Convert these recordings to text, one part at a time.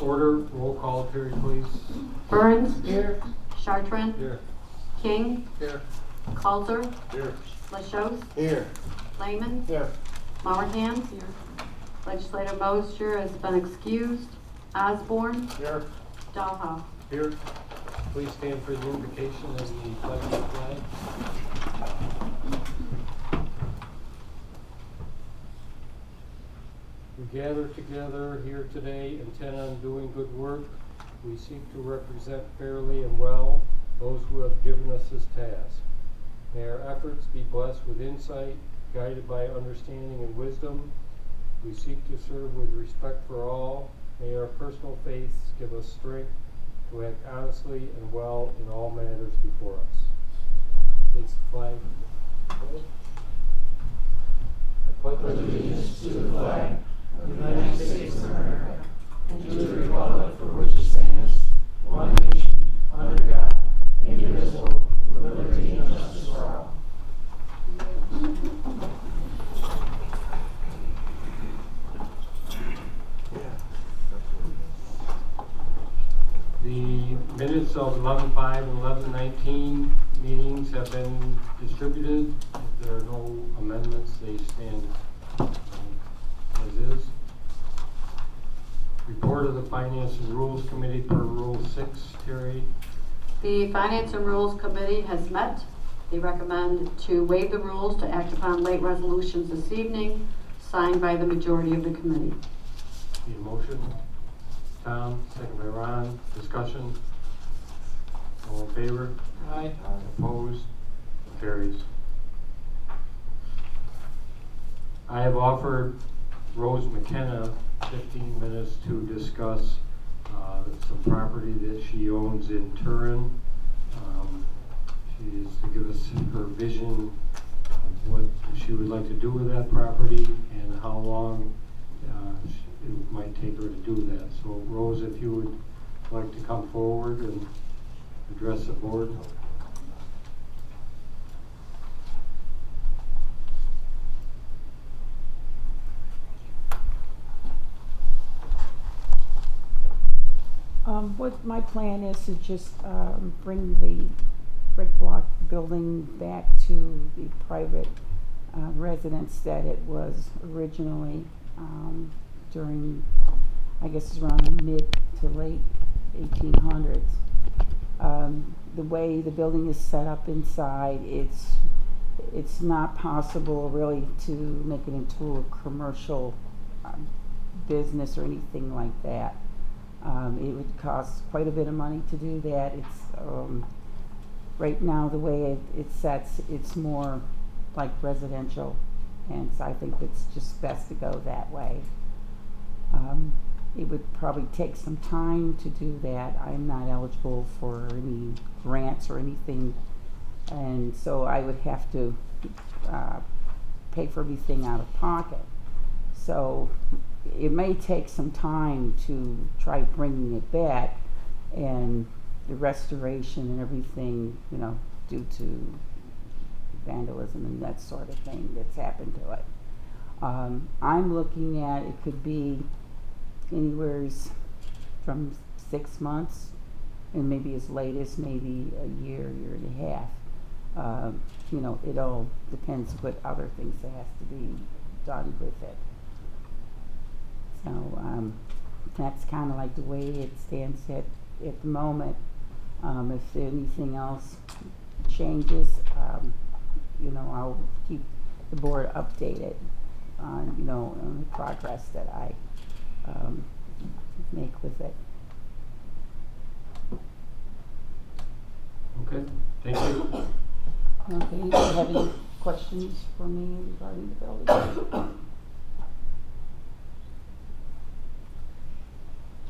order. Roll call, Terry, please. Burns. Here. Chartrand. Here. King. Here. Coulter. Here. Lachos. Here. Lehman. Here. Mowerhand. Here. Legislator Mosher has been excused. Osborne. Here. Dahlhoff. Here. Please stand for the invocation of the pledge of the flag. We gather together here today intent on doing good work. We seek to represent fairly and well those who have given us this task. May our efforts be blessed with insight, guided by understanding and wisdom. We seek to serve with respect for all. May our personal faiths give us strength to act honestly and well in all matters before us. Please flag. I pledge allegiance to the flag of the United States of America and to the republic for which it stands, one nation, under God, indivisible, with liberty and justice for all. The minutes of 11:05 and 11:19 meetings have been distributed. If there are no amendments, they stand as is. Report of the Finance and Rules Committee per Rule 6, Terry. The Finance and Rules Committee has met. They recommend to waive the rules to act upon late resolutions this evening, signed by the majority of the committee. Need a motion? Tom, second by Ron. Discussion? All in favor? Aye. Opposed? Carries. I have offered Rose McKenna 15 minutes to discuss some property that she owns in Turin. She is to give us her vision of what she would like to do with that property and how long it might take her to do that. So Rose, if you would like to come forward and address the board. What my plan is to just bring the brick block building back to the private residence that it was originally during, I guess it's around mid to late 1800s. The way the building is set up inside, it's not possible really to make it into a commercial business or anything like that. It would cost quite a bit of money to do that. It's right now the way it sets, it's more like residential, and so I think it's just best to go that way. It would probably take some time to do that. I'm not eligible for any grants or anything, and so I would have to pay for everything out of pocket. So it may take some time to try bringing it back, and the restoration and everything, you know, due to vandalism and that sort of thing that's happened to it. I'm looking at, it could be anywhere from 6 months and maybe as late as maybe a year and a half. You know, it all depends what other things that has to be done with it. So that's kind of like the way it stands at the moment. If anything else changes, you know, I'll keep the board updated on, you know, on the progress that I make with it. Okay, thank you. Okay, do you have any questions for me regarding the building?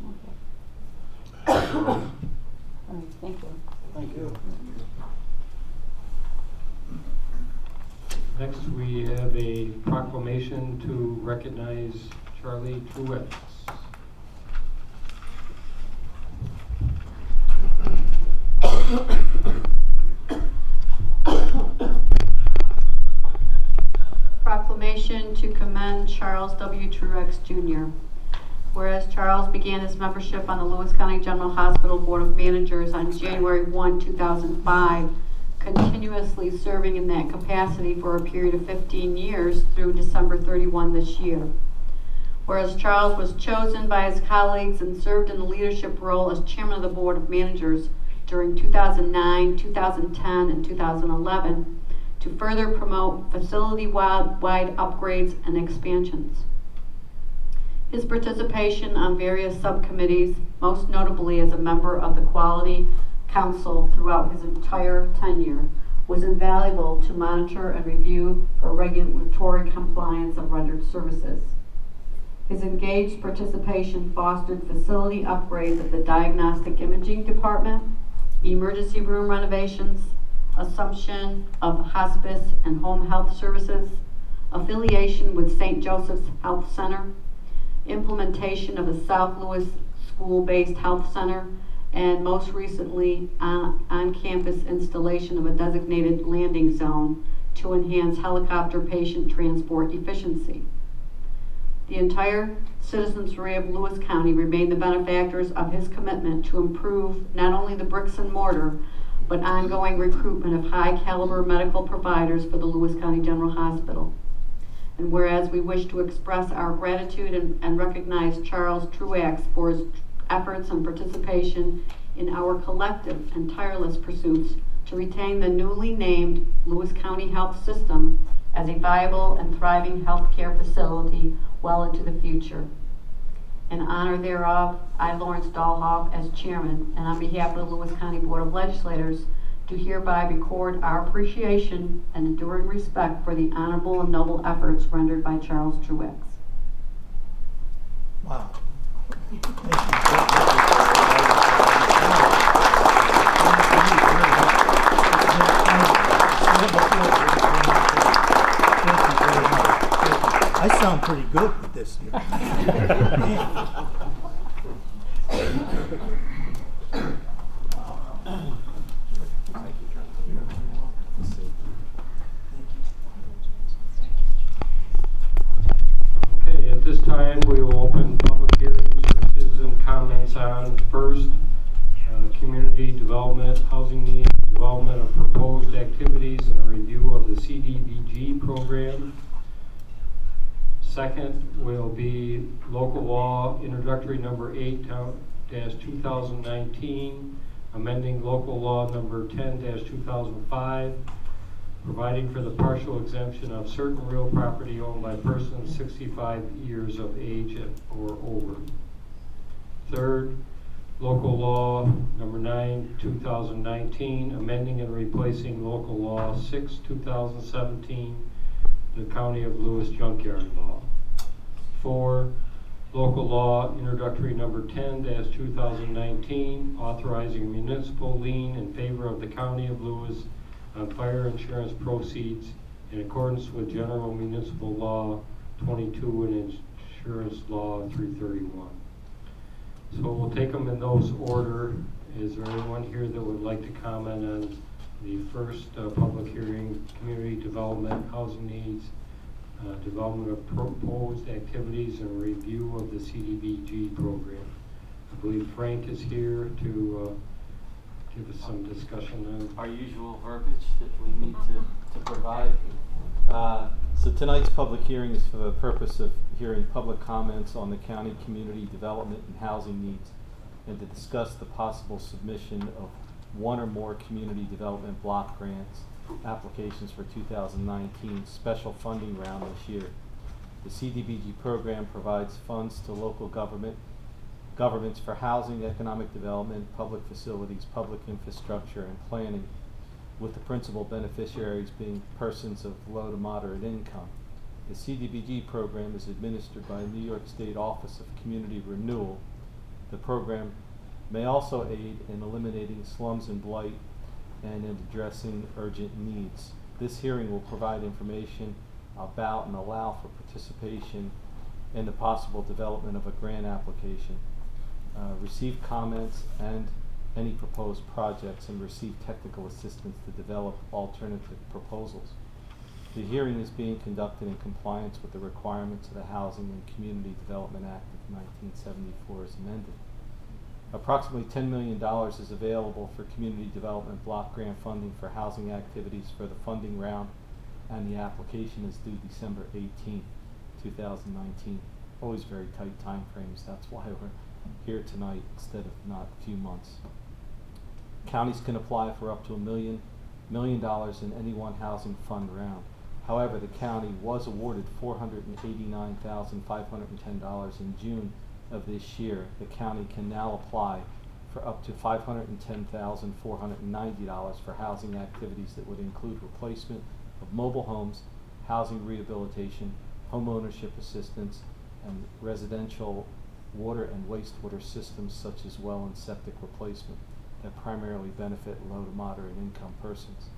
Okay. All right, thank you. Thank you. Next, we have a proclamation to recognize Charlie Truex. Proclamation to commend Charles W. Truex Jr. Whereas Charles began his membership on the Lewis County General Hospital Board of Managers on January 1, 2005, continuously serving in that capacity for a period of 15 years through December 31 this year. Whereas Charles was chosen by his colleagues and served in the leadership role as chairman of the Board of Managers during 2009, 2010, and 2011 to further promote facility-wide upgrades and expansions. His participation on various subcommittees, most notably as a member of the Quality Council throughout his entire tenure, was invaluable to monitor and review for regulatory compliance of rendered services. His engaged participation fostered facility upgrades at the Diagnostic Imaging Department, emergency room renovations, assumption of hospice and home health services, affiliation with St. Joseph's Health Center, implementation of the South Louis School-Based Health Center, and most recently, on-campus installation of a designated landing zone to enhance helicopter patient transport efficiency. The entire citizenry of Lewis County remain the benefactors of his commitment to improve not only the bricks and mortar, but ongoing recruitment of high-caliber medical providers for the Lewis County General Hospital. And whereas we wish to express our gratitude and recognize Charles Truax for his efforts and participation in our collective and tireless pursuits to retain the newly named Lewis County Health System as a viable and thriving healthcare facility well into the future. In honor thereof, I, Lawrence Dahlhoff, as chairman, and on behalf of the Lewis County Board of Legislators, do hereby record our appreciation and enduring respect for the honorable and noble efforts rendered by Charles Truax. Wow. I sound pretty good with this here. Okay, at this time we will open public hearings for citizen comments on first, community development, housing needs, development of proposed activities, and a review of the CDBG program. Second will be local law introductory number 8-2019, amending local law number 10-2005, providing for the partial exemption of certain real property owned by persons 65 years of age or over. Third, local law number 9-2019, amending and replacing local law 6-2017, the County of Lewis Junkyard Law. 4, local law introductory number 10-2019, authorizing municipal lien in favor of the County of Lewis on fire insurance proceeds in accordance with General Municipal Law 22 and Insurance Law 331. So we'll take them in those order. Is there anyone here that would like to comment on the first public hearing, community development, housing needs, development of proposed activities, and review of the CDBG program? I believe Frank is here to give us some discussion on our usual verbiage that we need to provide. So tonight's public hearing is for the purpose of hearing public comments on the county community development and housing needs, and to discuss the possible submission of one or more community development block grants applications for 2019 special funding round this year. The CDBG program provides funds to local governments for housing, economic development, public facilities, public infrastructure, and planning, with the principal beneficiaries being persons of low to moderate income. The CDBG program is administered by the New York State Office of Community Renewal. The program may also aid in eliminating slums and blight and in addressing urgent needs. This hearing will provide information about and allow for participation in the possible development of a grant application, receive comments and any proposed projects, and receive technical assistance to develop alternative proposals. The hearing is being conducted in compliance with the requirements of the Housing and Community Development Act of 1974 as amended. Approximately $10 million is available for community development block grant funding for housing activities for the funding round, and the application is due December 18, 2019. Always very tight time frames. That's why we're here tonight instead of not a few months. Counties can apply for up to $1 million in any one housing fund round. However, the county was awarded $489,510 in June of this year. The county can now apply for up to $510,490 for housing activities that would include replacement of mobile homes, housing rehabilitation, home ownership assistance, and residential water and wastewater systems such as well and septic replacement that primarily benefit low to moderate income persons.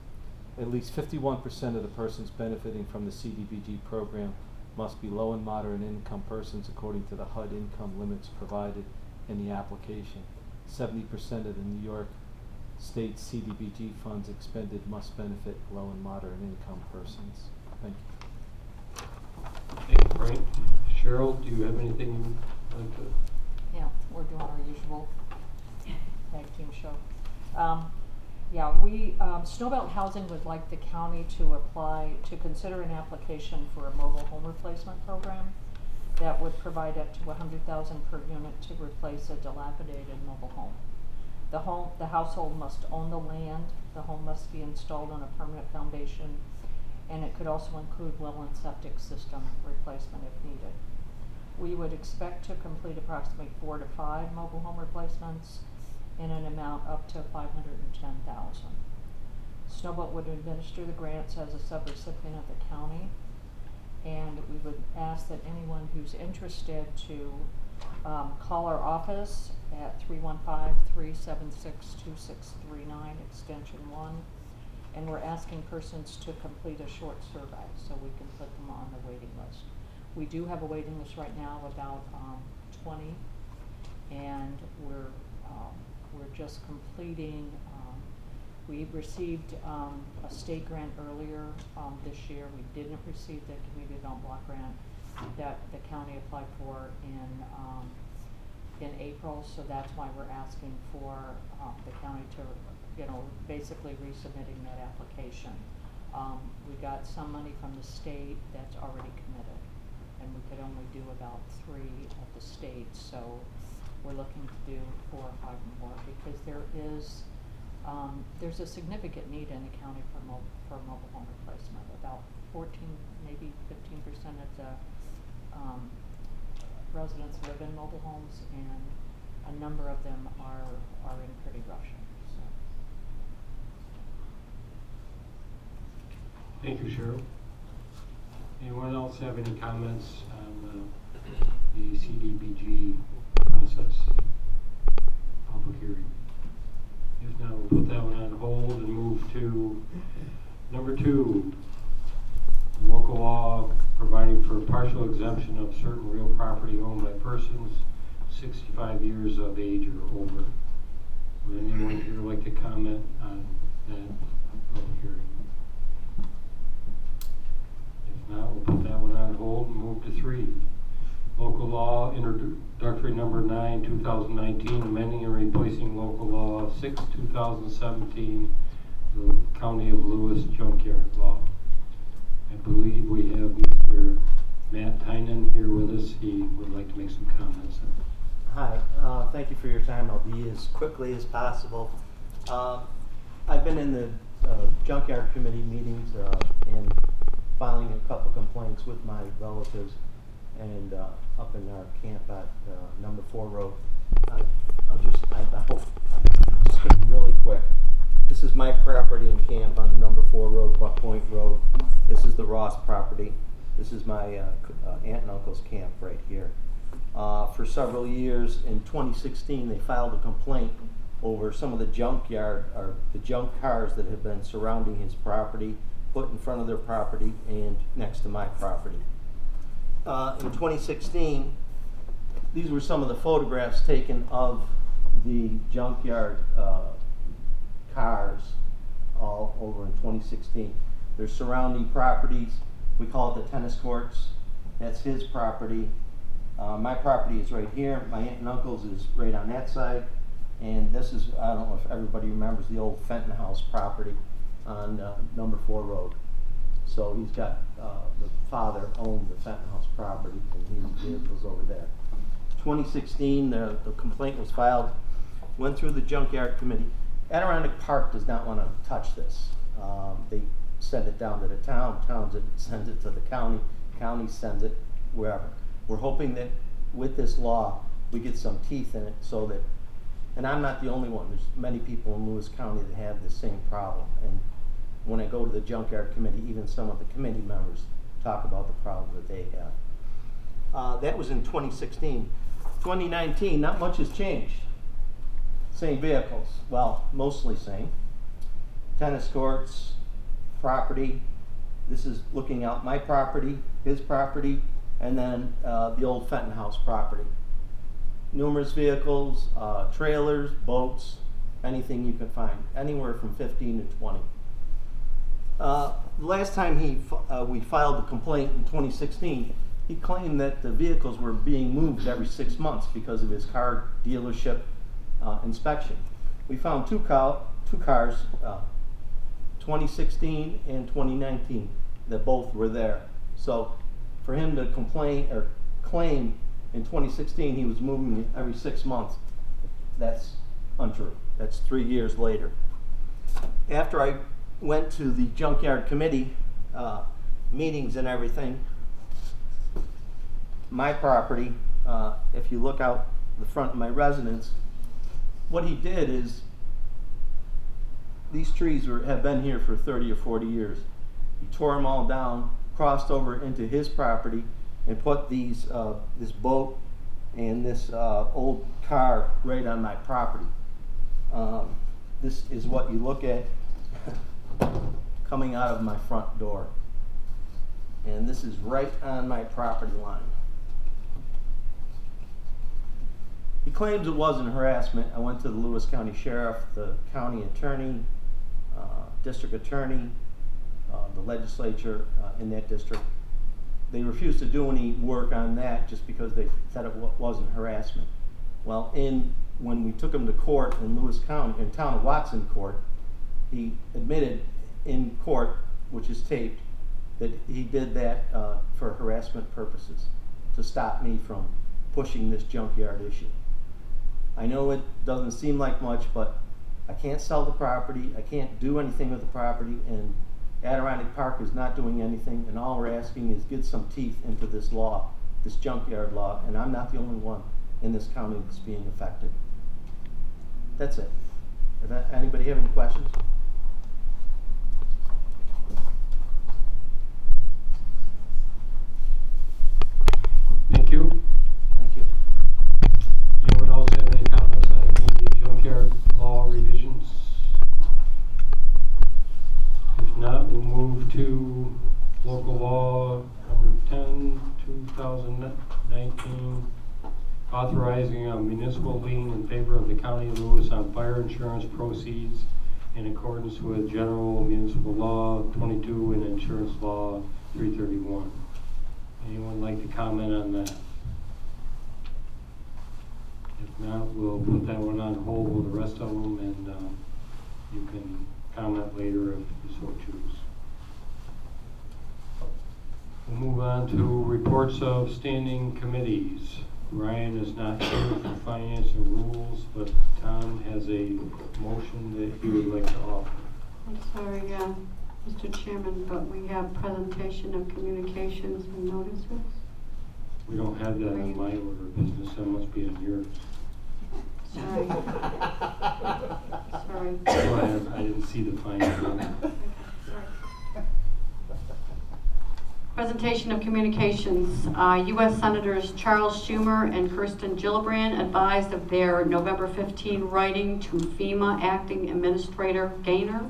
At least 51% of the persons benefiting from the CDBG program must be low and moderate income persons according to the HUD income limits provided in the application. 70% of the New York State CDBG funds expended must benefit low and moderate income persons. Thank you. Thank you, Frank. Cheryl, do you have anything you'd like to? Yeah, we're doing our usual tag team show. Snowbelt Housing would like the county to consider an application for a mobile home replacement program that would provide up to $100,000 per unit to replace a dilapidated mobile home. The household must own the land, the home must be installed on a permanent foundation, and it could also include well and septic system replacement if needed. We would expect to complete approximately 4 to 5 mobile home replacements in an amount up to $510,000. Snowbelt would administer the grants as a subrecipient of the county, and we would ask that anyone who's interested to call our office at 315-376-2639 extension 1, and we're asking persons to complete a short survey so we can put them on the waiting list. We do have a waiting list right now of about 20, and we're just completing. We received a state grant earlier this year. We didn't receive the community development block grant that the county applied for in April, so that's why we're asking for the county to, basically resubmitting that application. We got some money from the state that's already committed, and we could only do about 3 at the state, so we're looking to do 4 or 5 more because there's a significant need in the county for mobile home replacement. About 14, maybe 15% of the residents live in mobile homes, and a number of them are in pretty rough shape. So. Thank you, Cheryl. Anyone else have any comments on the CDBG process, public hearing? If not, we'll put that one on hold and move to number 2, local law providing for partial exemption of certain real property owned by persons 65 years of age or older. Would anyone here like to comment on that public hearing? If not, we'll put that one on hold and move to 3. Local law introductory number 9, 2019, amending and replacing local law 6, 2017, the County of Lewis junkyard law. I believe we have Mr. Matt Tynan here with us. He would like to make some comments. Hi, thank you for your time. I'll be as quickly as possible. I've been in the junkyard committee meetings and filing a couple complaints with my relatives and up in our camp at number 4 road. I hope I'm just going to be really quick. This is my property in camp on number 4 road, Buck Point Road. This is the Ross property. This is my aunt and uncle's camp right here. For several years, in 2016, they filed a complaint over some of the junkyard or the junk cars that have been surrounding his property, put in front of their property and next to my property. In 2016, these were some of the photographs taken of the junkyard cars all over in 2016. There's surrounding properties. We call it the tennis courts. That's his property. My property is right here. My aunt and uncle's is right on that side. And this is, I don't know if everybody remembers the old Fenton House property on number 4 road. So he's got, the father owned the Fenton House property, and his vehicle's over there. 2016, the complaint was filed, went through the junkyard committee. Adirondack Park does not want to touch this. They send it down to the town, sends it to the county sends it wherever. We're hoping that with this law, we get some teeth in it so that, and I'm not the only one, there's many people in Lewis County that have the same problem. And when I go to the junkyard committee, even some of the committee members talk about the problems that they have. That was in 2016. 2019, not much has changed. Same vehicles, well, mostly same. Tennis courts, property. This is looking out my property, his property, and then the old Fenton House property. Numerous vehicles, trailers, boats, anything you can find, anywhere from 15 to 20. The last time we filed the complaint in 2016, he claimed that the vehicles were being moved every 6 months because of his car dealership inspection. We found two cars, 2016 and 2019, that both were there. So for him to complain or claim in 2016 he was moving it every 6 months, that's untrue. That's 3 years later. After I went to the junkyard committee meetings and everything, my property, if you look out the front of my residence, what he did is, these trees have been here for 30 or 40 years. He tore them all down, crossed over into his property, and put these this boat and this old car right on my property. This is what you look at coming out of my front door. And this is right on my property line. He claims it wasn't harassment. I went to the Lewis County Sheriff, the county attorney, district attorney, the legislature in that district. They refused to do any work on that just because they said it wasn't harassment. Well, when we took him to court in Lewis County, in town of Watson court, he admitted in court, which is taped, that he did that for harassment purposes, to stop me from pushing this junkyard issue. I know it doesn't seem like much, but I can't sell the property, I can't do anything with the property, and Adirondack Park is not doing anything, and all we're asking is get some teeth into this law, this junkyard law, and I'm not the only one in this county that's being affected. That's it. Anybody have any questions? Thank you. Thank you. Anyone else have any comments on the junkyard law revisions? If not, we'll move to local law number 10, 2019, authorizing a municipal lien in favor of the County of Lewis on fire insurance proceeds in accordance with General Municipal Law 22 and Insurance Law 331. Anyone like to comment on that? If not, we'll put that one on hold with the rest of them, and you can comment later if you so choose. We'll move on to reports of standing committees. Ryan is not here for finance and rules, but Tom has a motion that he would like to offer. I'm sorry, Mr. Chairman, but we have presentation of communications and notices. We don't have that on my order of business, that must be on yours. Sorry. Sorry. So I didn't see the finance one. Presentation of communications. U.S. Senators Charles Schumer and Kirsten Gillibrand advised of their November 15 writing to FEMA Acting Administrator Gaynor,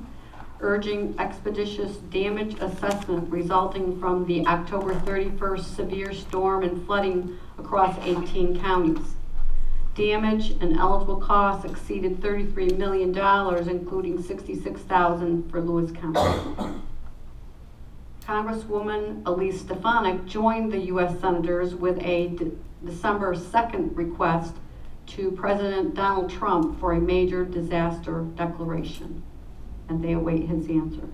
urging expeditious damage assessment resulting from the October 31st severe storm and flooding across 18 counties. Damage and eligible costs exceeded $33 million, including $66,000 for Lewis County. Congresswoman Elise Stefanik joined the U.S. Senators with a December 2nd request to President Donald Trump for a major disaster declaration, and they await his answer.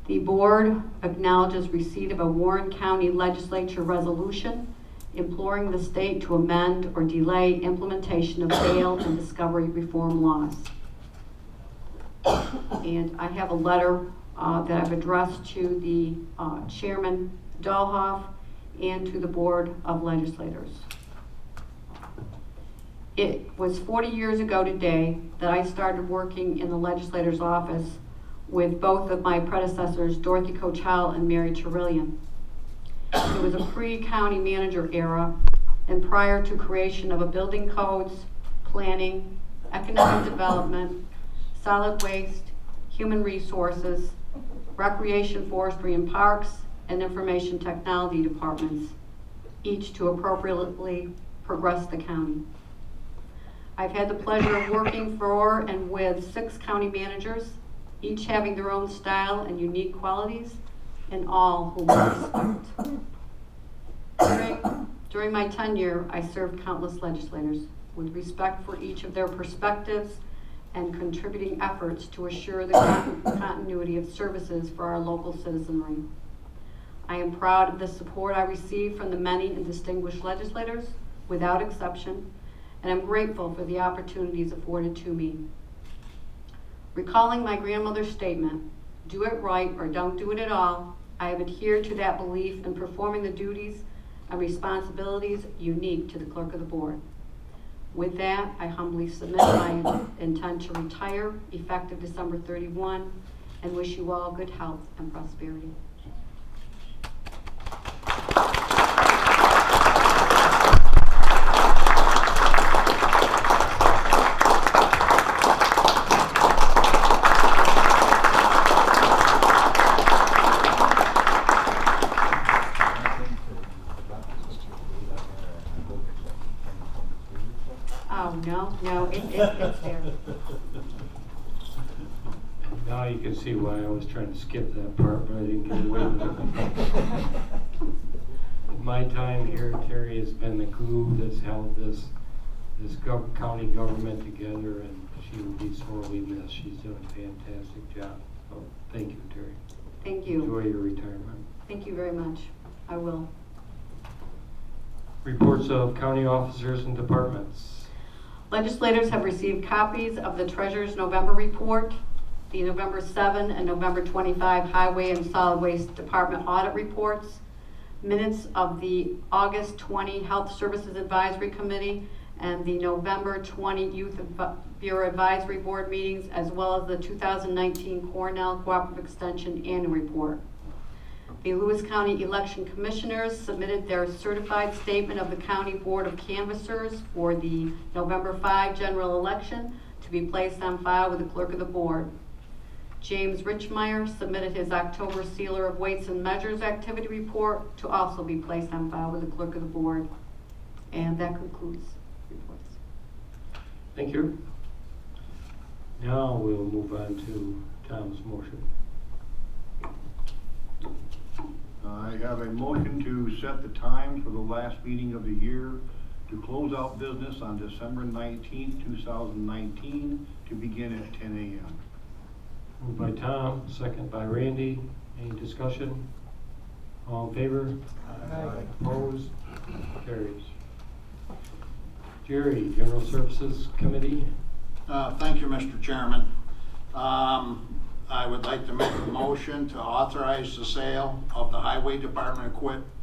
The board acknowledges receipt of a Warren County Legislature resolution imploring the state to amend or delay implementation of bail and discovery reform laws. And I have a letter that I've addressed to the Chairman Dahlhoff and to the Board of Legislators. It was 40 years ago today that I started working in the legislator's office with both of my predecessors, Dorothy Kochel and Mary Trillian. It was a pre-county manager era and prior to creation of a building codes, planning, economic development, solid waste, human resources, recreation, forestry and parks, and information technology departments, each to appropriately progress the county. I've had the pleasure of working for and with 6 county managers, each having their own style and unique qualities, and all whom I respect. During my tenure, I served countless legislators with respect for each of their perspectives and contributing efforts to assure the continuity of services for our local citizenry. I am proud of the support I receive from the many and distinguished legislators, without exception, and I'm grateful for the opportunities afforded to me. Recalling my grandmother's statement, "Do it right or don't do it at all," I have adhered to that belief in performing the duties and responsibilities unique to the Clerk of the Board. With that, I humbly submit my intent to retire effective December 31 and wish you all good health and prosperity. No, it's there. Now you can see why I was trying to skip that part, but I didn't get away with it. My time here, Terry, has been the glue that's held this county government together, and she will be sorely missed. She's done a fantastic job. So thank you, Terry. Thank you. Enjoy your retirement. Thank you very much. I will. Reports of county officers and departments. Legislators have received copies of the Treasurer's November report, the November 7 and November 25 Highway and Solid Waste Department audit reports, minutes of the August 20 Health Services Advisory Committee, and the November 20 Youth Bureau Advisory Board meetings, as well as the 2019 Cornell Cooperative Extension Annual Report. The Lewis County Election Commissioners submitted their certified statement of the County Board of Canvassers for the November 5 general election to be placed on file with the Clerk of the Board. James Richmeyer submitted his October Sealer of Weights and Measures activity report to also be placed on file with the Clerk of the Board. And that concludes reports. Thank you. Now we'll move on to Tom's motion. I have a motion to set the time for the last meeting of the year to close out business on December 19th, 2019, to begin at 10 a.m. Moved by Tom, second by Randy. Any discussion? All in favor? Aye. Opposed? Carries. Jerry, General Services Committee. Thank you, Mr. Chairman. I would like to make a motion to authorize the sale of the Highway Department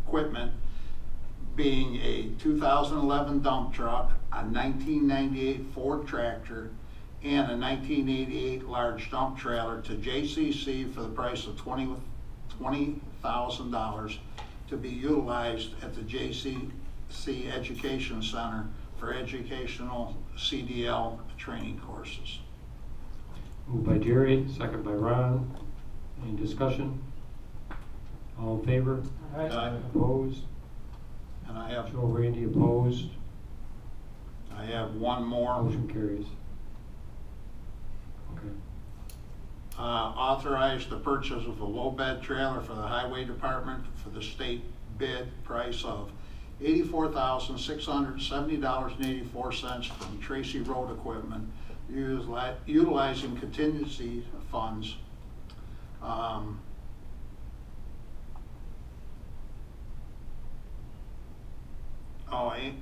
equipment, being a 2011 dump truck, a 1998 Ford tractor, and a 1988 large dump trailer to JCC for the price of $20,000 to be utilized at the JCC Education Center for educational CDL training courses. Moved by Jerry, second by Ron. Any discussion? All in favor? Aye. Opposed? And I have Joe, Randy, opposed? one more. Motion carries. Okay. authorize the purchase of a low bed trailer for the highway department for the state bid price of $84,670.84 from Tracy Road Equipment, utilizing contingency funds.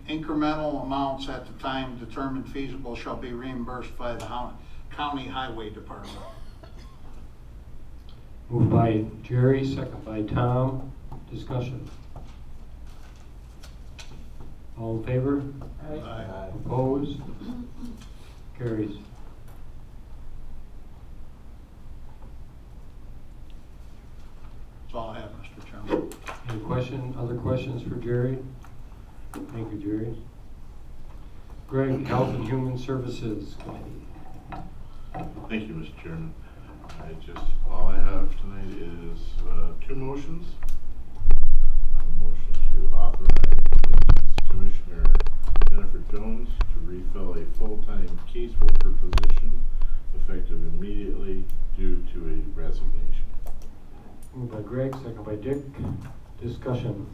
Incremental amounts at the time determined feasible shall be reimbursed by the county highway department. Moved by Jerry, second by Tom. Discussion. All in favor? Aye. Opposed? Carries. That's all I have, Mr. Chairman. Any other questions for Jerry? Thank you, Jerry. Greg, Health and Human Services Committee. Thank you, Mr. Chairman. All I have tonight is two motions. I have a motion to authorize Business Commissioner Jennifer Jones to refill a full-time caseworker position effective immediately due to a resignation. Moved by Greg, second by Dick. Discussion.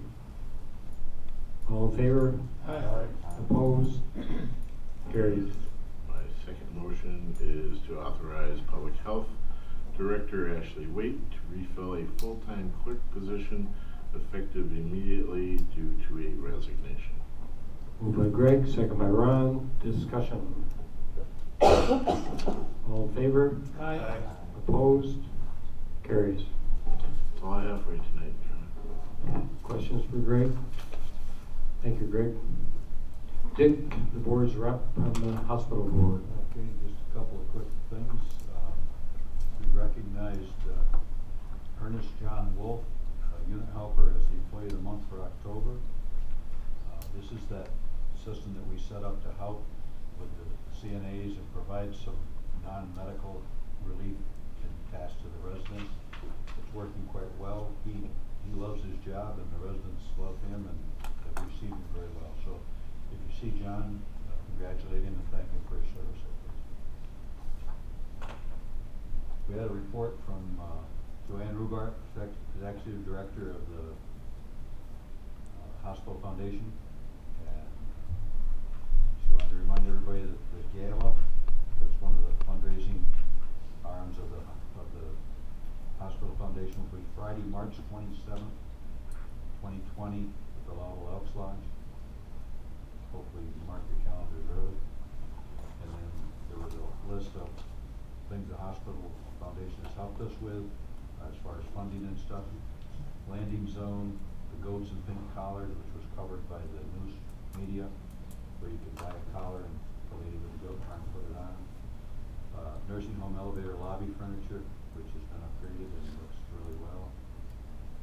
All in favor? Aye. Opposed? Carries. My second motion is to authorize Public Health Director Ashley Waite to refill a full-time clerk position effective immediately due to a resignation. Moved by Greg, second by Ron. Discussion. All in favor? Aye. Opposed? Carries. That's all I have for you tonight, Chairman. Questions for Greg? Thank you, Greg. Dick, the board's rep on the hospital board. Okay, just a couple of quick things. We recognized Ernest John Wolf, unit helper, as the employee of the month for October. This is that system that we set up to help with the CNAs and provide some non-medical relief and tasks to the residents. It's working quite well. He loves his job and the residents love him and have received him very well. So if you see John, congratulate him and thank him for his service. We had a report from Joanne Rubart, Executive Director of the Hospital Foundation. And she wanted to remind everybody that the gala, that's one of the fundraising arms of the Hospital Foundation, will be Friday, March 27th, 2020, at the Lowell Elks Lodge. Hopefully you mark your calendars early. And then there was a list of things the Hospital Foundation has helped us with as far as funding and stuff. Landing zone, the goats and pink collars, which was covered by the news media, where you could buy a collar and the lady with the goat trying to put it on. Nursing home elevator lobby furniture, which has been upgraded and looks really well.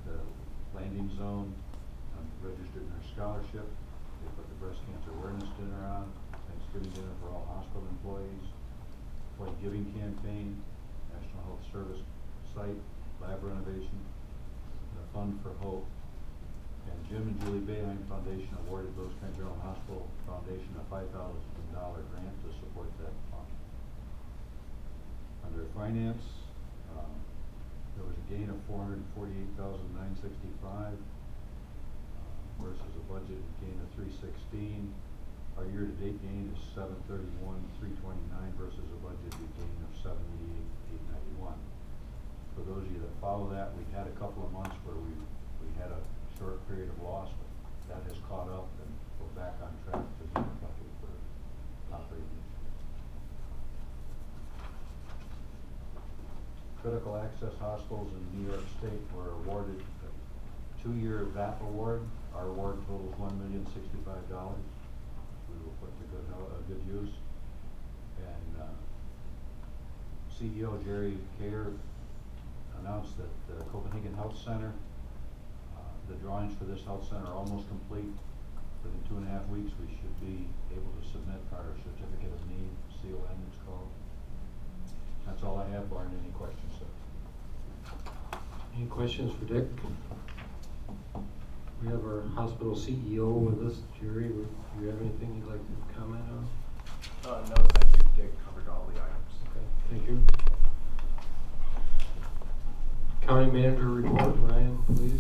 The landing zone, registered nurse scholarship. They put the breast cancer awareness dinner on, Thanksgiving dinner for all hospital employees. Employee giving campaign, National Health Service site, lab renovation, the Fund for Hope, and Jim and Julie Boeheim Foundation awarded Lewis County General Hospital Foundation a $5,000 grant to support that fund. Under finance, there was a gain of $448,965 versus a budget gain of $316. Our year-to-date gain is $731,329 versus a budgeted gain of $78,891. For those of you that follow that, we had a couple of months where we had a short period of loss, but that has caught up and we're back on track to meet the budget for operating this year. Critical access hospitals in New York State were awarded a 2-year VAP award. Our award totals $1,065,000. We will put to good use. And CEO Jerry Kayer announced that the Copenhagen Health Center, the drawings for this health center are almost complete. Within 2.5 weeks, we should be able to submit our certificate of need, CON it's called. That's all I have, barring any questions, sir. Any questions for Dick? We have our hospital CEO with us, Jerry. Do you have anything you'd like to comment on? No, thank you. Dick covered all the items. Okay, thank you. County manager report, Ryan, please.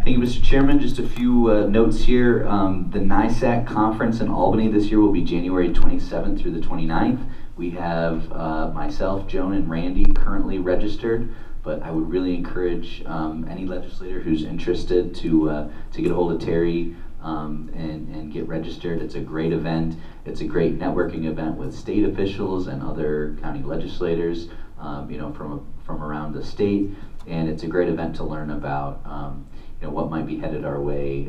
Thank you, Mr. Chairman. Just a few notes here. The NISAC conference in Albany this year will be January 27th through the 29th. We have myself, Joan, and Randy currently registered, but I would really encourage any legislator who's interested to get a hold of Terry and get registered. It's a great event. It's a great networking event with state officials and other county legislators, from around the state, and it's a great event to learn about what might be headed our way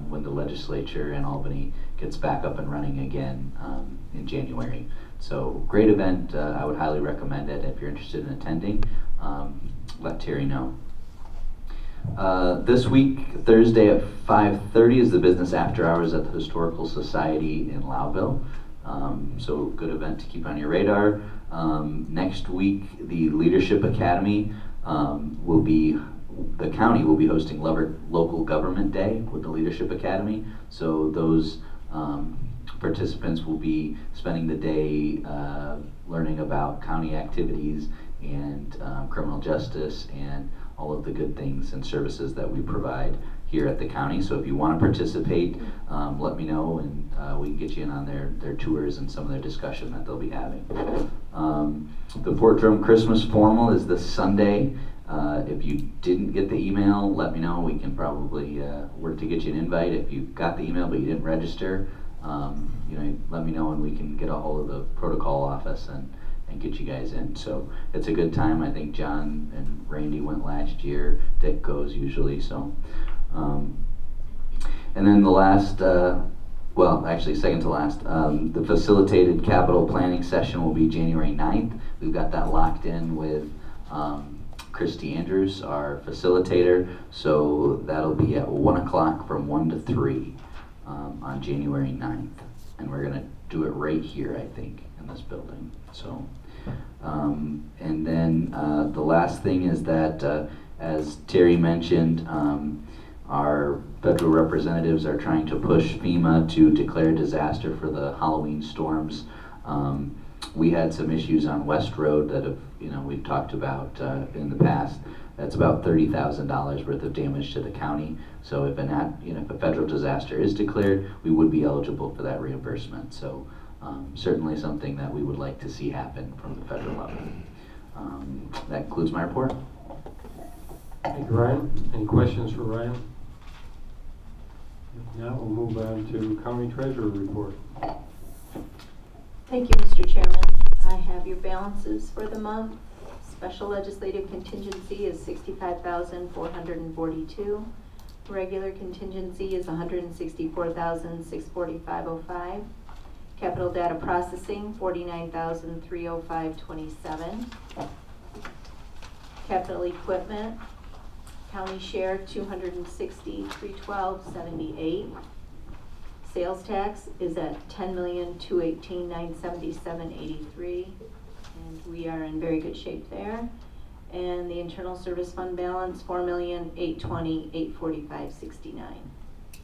when the legislature in Albany gets back up and running again in January. So great event. I would highly recommend it. If you're interested in attending, let Terry know. This week, Thursday at 5:30 is the business after hours at the Historical Society in Lowville. So good event to keep on your radar. Next week, the Leadership Academy the county will be hosting Local Government Day with the Leadership Academy. So those participants will be spending the day learning about county activities and criminal justice and all of the good things and services that we provide here at the county. So if you want to participate, let me know, and we can get you in on their tours and some of their discussion that they'll be having. The Fort Drum Christmas Formal is this Sunday. If you didn't get the email, let me know. We can probably work to get you an invite. If you got the email but you didn't register, let me know and we can get a hold of the protocol office and get you guys in. So it's a good time. I think John and Randy went last year. Dick goes usually. So, and then the last, second to last, the facilitated capital planning session will be January 9th. We've got that locked in with Christy Andrews, our facilitator. So that'll be at 1 o'clock from 1 to 3 on January 9th. And we're gonna do it right here, I think, in this building. So, and then the last thing is that, as Terry mentioned, our federal representatives are trying to push FEMA to declare a disaster for the Halloween storms. We had some issues on West Road that we've talked about in the past. That's about $30,000 worth of damage to the county. So if if a federal disaster is declared, we would be eligible for that reimbursement. So certainly something that we would like to see happen from the federal level. That concludes my report. Thank you, Ryan. Any questions for Ryan? If not, we'll move on to County Treasurer report. Thank you, Mr. Chairman. I have your balances for the month. Special legislative contingency is $65,442. Regular contingency is $164,645.05. Capital data processing, $49,305.27. Capital equipment, county share, $260,312.78. Sales tax is at $10,218,977.83, and we are in very good shape there. And the internal service fund balance, $4,820,845.69.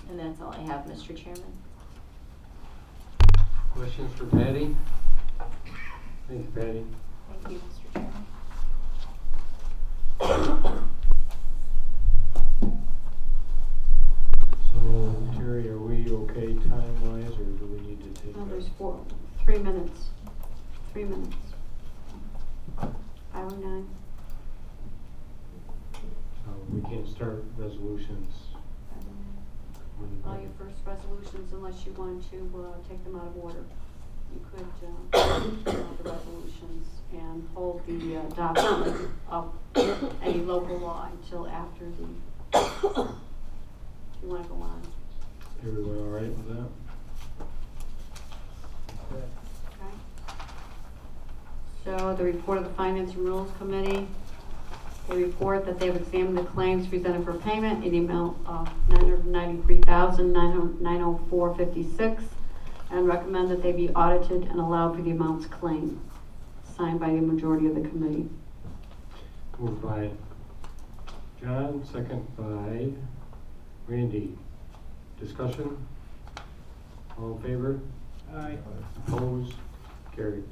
And that's all I have, Mr. Chairman. Questions for Patty? Thank you, Patty. Thank you, Mr. Chairman. So, Terry, are we okay time-wise, or do we need to take? No, there's 3 minutes. 3 minutes. 5:09. We can't start resolutions. All your first resolutions, unless you want to take them out of order. You could the resolutions and hold the adoption of any local law until after the, if you want to go on. Everyone all right with that? Okay. So the report of the Finance and Rules Committee, they report that they have examined the claims presented for payment in the amount of $993,904.56 and recommend that they be audited and allowed for the amounts claimed, signed by the majority of the committee. Moved by John, second by Randy. Discussion? All in favor? Aye. Opposed? Carries.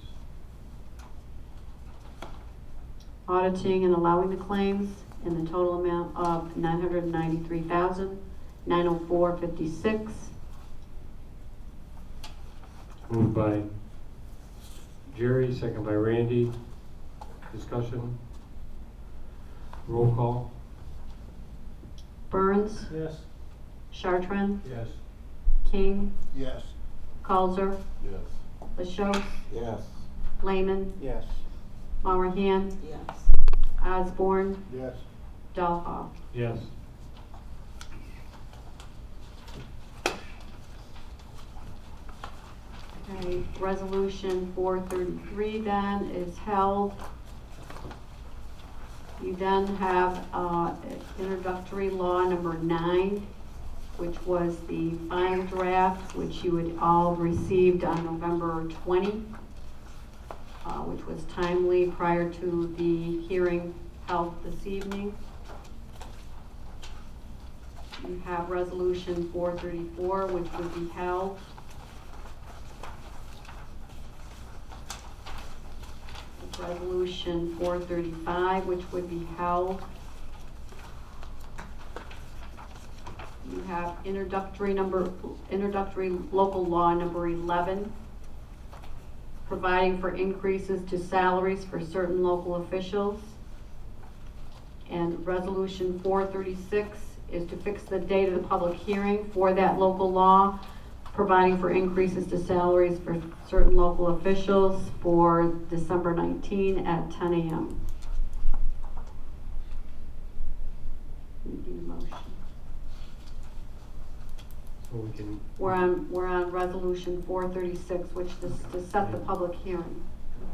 Auditing and allowing the claims, in the total amount of $993,904.56. Moved by Jerry, second by Randy. Discussion? Roll call? Burns, Yes. Chartrand, Yes. King, Yes. Causer, Yes. LaChaux, Yes. Lehman, Yes. Mowerhand, Yes. Osborne, Yes. Dahlhoff. Yes. Okay, resolution 433 then is held. You then have introductory law number 9, which was the final draft, which you had all received on November 20, which was timely prior to the hearing held this evening. You have resolution 434, which would be held. Resolution 435, which would be held. You have introductory local law number 11, providing for increases to salaries for certain local officials. And resolution 436 is to fix the date of the public hearing for that local law, providing for increases to salaries for certain local officials for December 19 at 10 a.m. Need a motion. So we can. We're on resolution 436, which is to set the public hearing.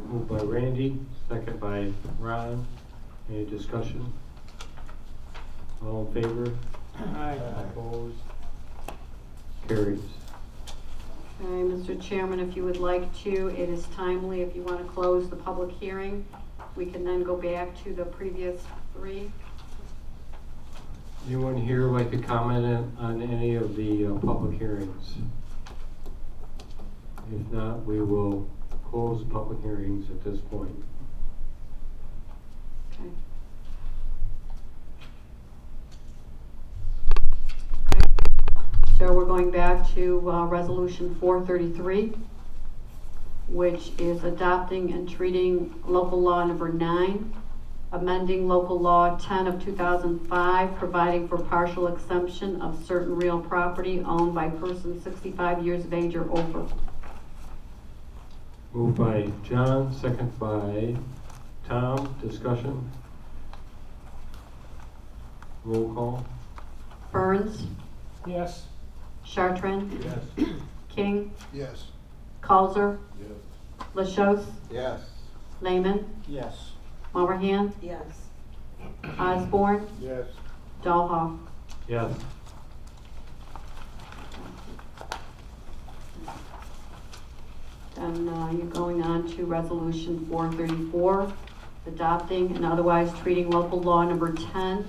Moved by Randy, second by Ron. Any discussion? All in favor? Aye. Opposed? Carries. Okay, Mr. Chairman, if you would like to, it is timely. If you want to close the public hearing, we can then go back to the previous 3. Anyone here like to comment on any of the public hearings? If not, we will close the public hearings at this point. Okay. Okay. So we're going back to resolution 433, which is adopting and treating local law number 9, amending local law 10 of 2005, providing for partial exemption of certain real property owned by persons 65 years of age or over. Moved by John, second by Tom. Discussion? Roll call? Burns, Yes. Chartrand, Yes. King, Yes. Causer, Yes. LaChaux, Yes. Lehman, Yes. Mowerhand, Yes. Osborne, Yes. Dahlhoff. Yes. Then you're going on to resolution 434, adopting and otherwise treating local law number 10,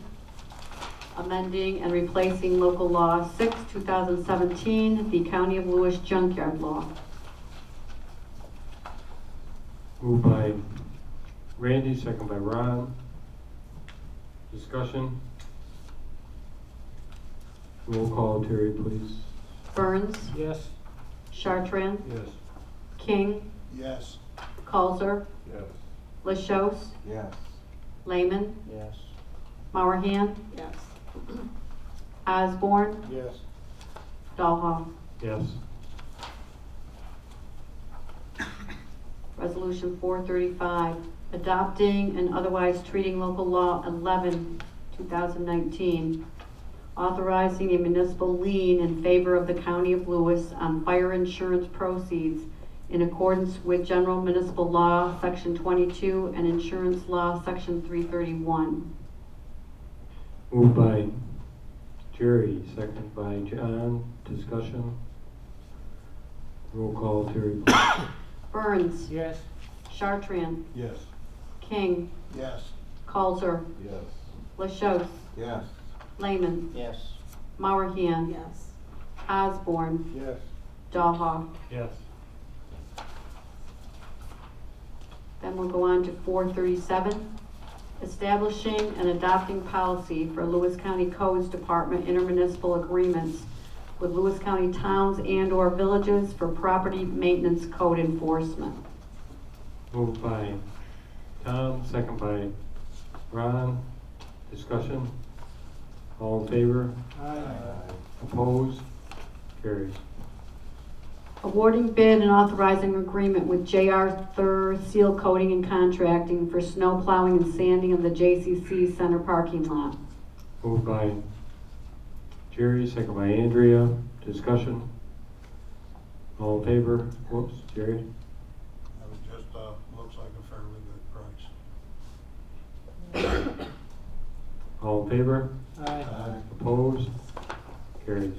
amending and replacing local law 6, 2017, the County of Lewis junkyard law. Moved by Randy, second by Ron. Discussion? Roll call, Terry, please. Burns, Yes. Chartrand, Yes. King, Yes. Causer, Yes. LaChaux, Yes. Lehman, Yes. Mowerhand, Yes. Osborne, Yes. Dahlhoff. Yes. Resolution 435, adopting and otherwise treating local law 11, 2019, authorizing a municipal lien in favor of the County of Lewis on fire insurance proceeds in accordance with General Municipal Law, Section 22, and Insurance Law, Section 331. Moved by Jerry, second by John. Discussion? Roll call, Terry, please. Burns, Yes. Chartrand, Yes. King, Yes. Causer, Yes. LaChaux, Yes. Lehman, Yes. Mowerhand, Yes. Osborne, Yes. Dahlhoff. Yes. Then we'll go on to 437, establishing and adopting policy for Lewis County Codes Department intermunicipal agreements with Lewis County towns and/or villages for property maintenance code enforcement. Moved by Tom, second by Ron. Discussion? All in favor? Opposed? Carries. Awarding bid and authorizing agreement with J.R. Thur Seal Coating and Contracting for snow plowing and sanding of the JCC Center parking lot. Moved by Jerry, second by Andrea. Discussion? All in favor? Whoops, Jerry? It just, looks like a fairly good price. All in favor? Aye. Opposed? Carries.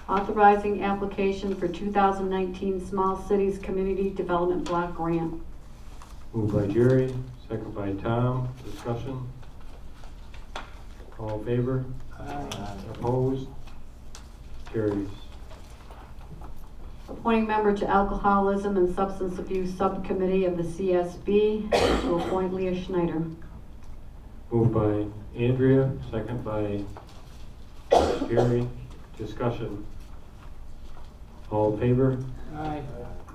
Authorizing application for 2019 Small Cities Community Development Block Grant. Moved by Jerry, second by Tom. Discussion? All in favor? Opposed? Carries. Appointing member to Alcoholism and Substance Abuse Subcommittee of the CSB to appoint Leah Schneider. Moved by Andrea, second by Jerry. Discussion? All in favor? Aye.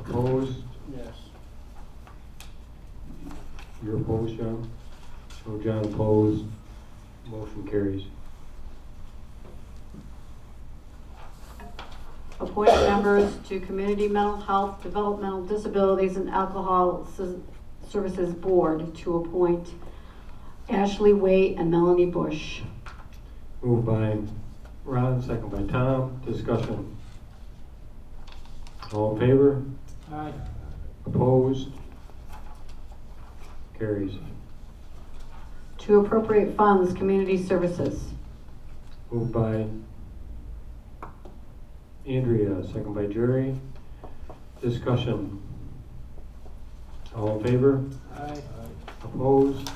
Opposed? Yes. You're opposed, John? So John opposed. Motion carries. Appointing members to Community Mental Health, Developmental Disabilities, and Alcohol Services Board to appoint Ashley Waite and Melanie Bush. Moved by Ron, second by Tom. Discussion? All in favor? Aye. Opposed? Carries. To appropriate funds, Community Services. Moved by Andrea, second by Jerry. Discussion? All in favor? Aye. Opposed?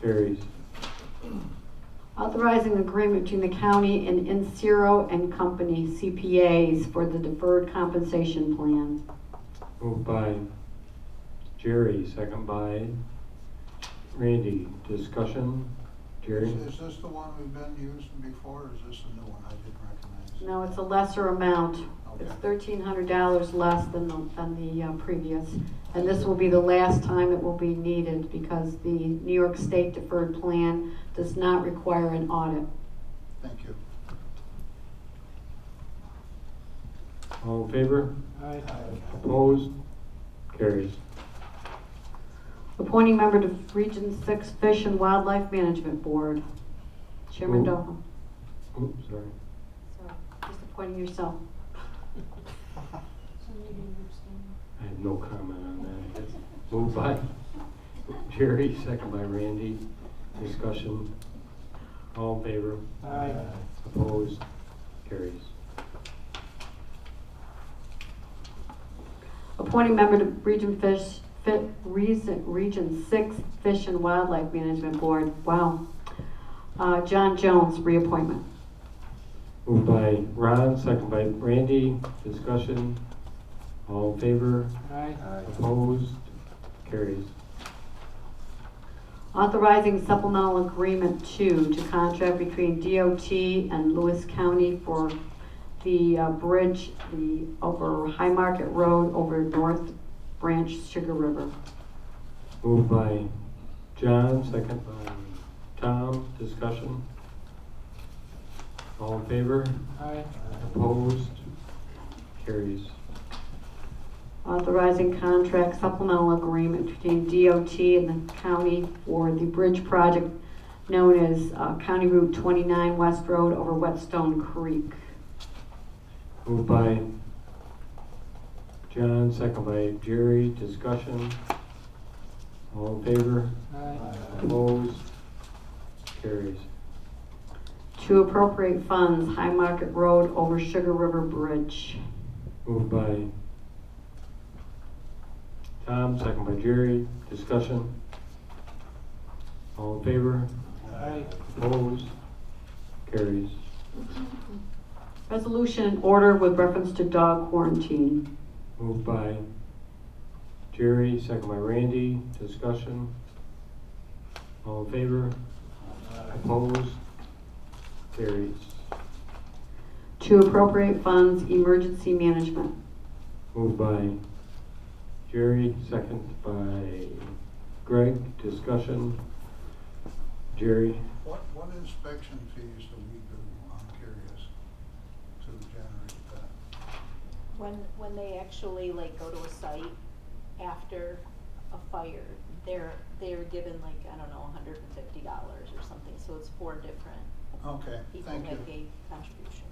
Carries. Authorizing agreement between the county and Inciro and Company, CPAs, for the deferred compensation plan. Moved by Jerry, second by Randy. Discussion? Jerry? Is this the one we've been using before, or is this a new one I didn't recognize? No, it's a lesser amount. It's Okay. $1,300 less than the previous. And this will be the last time it will be needed because the New York State deferred plan does not require an audit. Thank you. All in favor? Aye. Opposed? Carries. Appointing member to Region 6 Fish and Wildlife Management Board. Chairman Move. Doha. Oops, sorry. Sorry, just appointing yourself. I have no comment on that. Moved by Jerry, second by Randy. Discussion? All in favor? Aye. Opposed? Carries. Appointing member to Region 6 Fish and Wildlife Management Board. Wow. John Jones, reappointment. Moved by Ron, second by Randy. Discussion? All in favor? Aye. Opposed? Carries. Authorizing supplemental agreement 2 to contract between DOT and Lewis County for the bridge over High Market Road over North Branch Sugar River. Moved by John, second by Tom. Discussion? All in favor? Aye. Opposed? Carries. Authorizing contract supplemental agreement between DOT and the county for the bridge project known as County Route 29 West Road over Whetstone Creek. Moved by John, second by Jerry. Discussion? All in favor? Aye. Opposed? Carries. To appropriate funds, High Market Road over Sugar River Bridge. Moved by Tom, second by Jerry. Discussion? All in favor? Aye. Opposed? Carries. Resolution in order with reference to dog quarantine. Moved by Jerry, second by Randy. Discussion. All in favor? Opposed? Carries. To appropriate funds, emergency management. Moved by Jerry, second by Greg. Discussion. Jerry? What inspection fees do we do, I'm curious, to generate that? When they actually like go to a site after a fire, they're given like, I don't know, $150 or something, so it's 4 different Okay, people thank you. that gave contributions.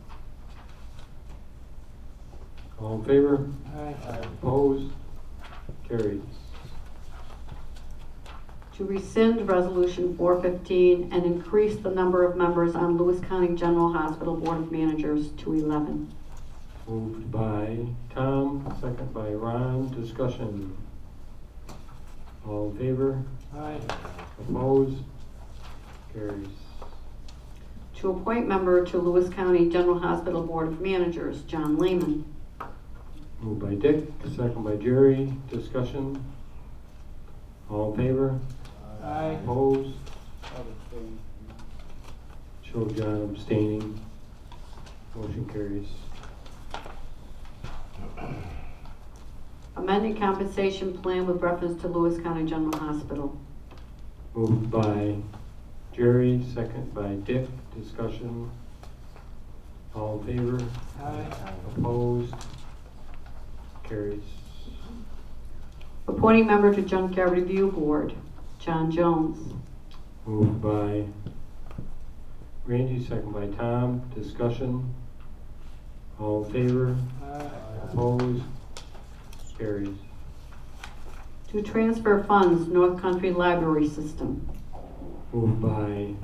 All in favor? Aye. Opposed? Carries. To rescind Resolution 415 and increase the number of members on Lewis County General Hospital Board of Managers to 11. Moved by Tom, second by Ron. Discussion. All in favor? Aye. Opposed? Carries. To appoint member to Lewis County General Hospital Board of Managers, John Lehman. Moved by Dick, second by Jerry. Discussion. All in favor? Aye. Opposed? Show John abstaining. Motion carries. Amended compensation plan with reference to Lewis County General Hospital. Moved by Jerry, second by Dick. Discussion. All in favor? Aye. Opposed? Carries. Appointing member to Junkyard Review Board, John Jones. Moved by Randy, second by Tom. Discussion. All in favor? Aye. Opposed? Carries. To transfer funds, North Country Library System. Moved by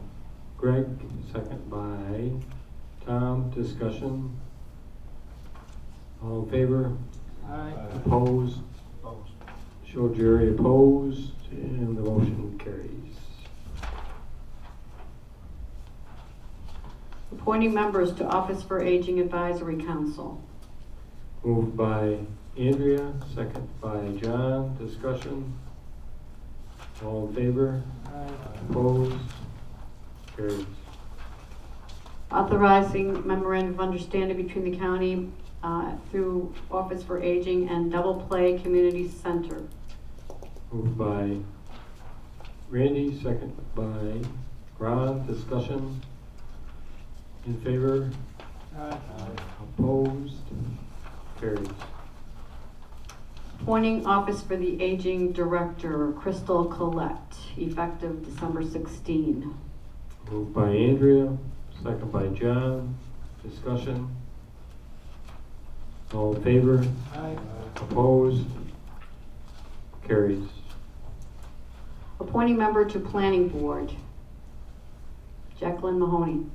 Greg, second by Tom. Discussion. All in favor? Aye. Opposed? Opposed. Show Jerry opposed, and the motion carries. Appointing members to Office for Aging Advisory Council. Moved by Andrea, second by John. Discussion. All in favor? Aye. Opposed? Carries. Authorizing memorandum of understanding between the county through Office for Aging and Double Play Community Center. Moved by Randy, second by Ron. Discussion. In favor? Aye. Opposed? Carries. Appointing Office for the Aging Director, Crystal Collette, effective December 16. Moved by Andrea, second by John. Discussion. All in favor? Aye. Opposed? Carries. Appointing member to Planning Board, Jacqueline Mahoney.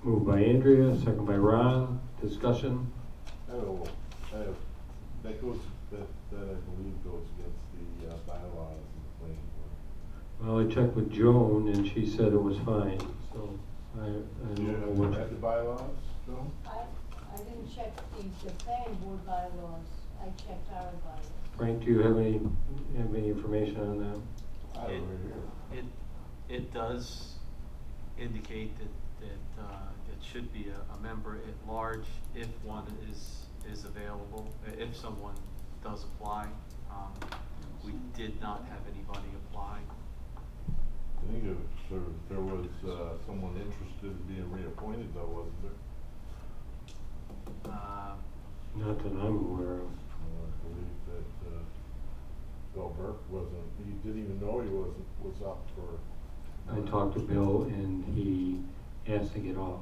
Moved by Andrea, second by Ron. Discussion. That goes, that I believe goes against the bylaws and the planning board. Well, I checked with Joan and she said it was fine, so I Do you don't know have what. read the bylaws, Joe? I didn't check the planning board bylaws, I checked our bylaws. Frank, do you have any information on that? I have it right here. It does indicate that it should be a member at large if one is available, if someone does apply. We did not have anybody apply. I think there was someone interested in being reappointed though, wasn't there? Not that I'm aware of. I believe that Bill Burke wasn't, he didn't even know he was up for. I talked to Bill and he asked to get off.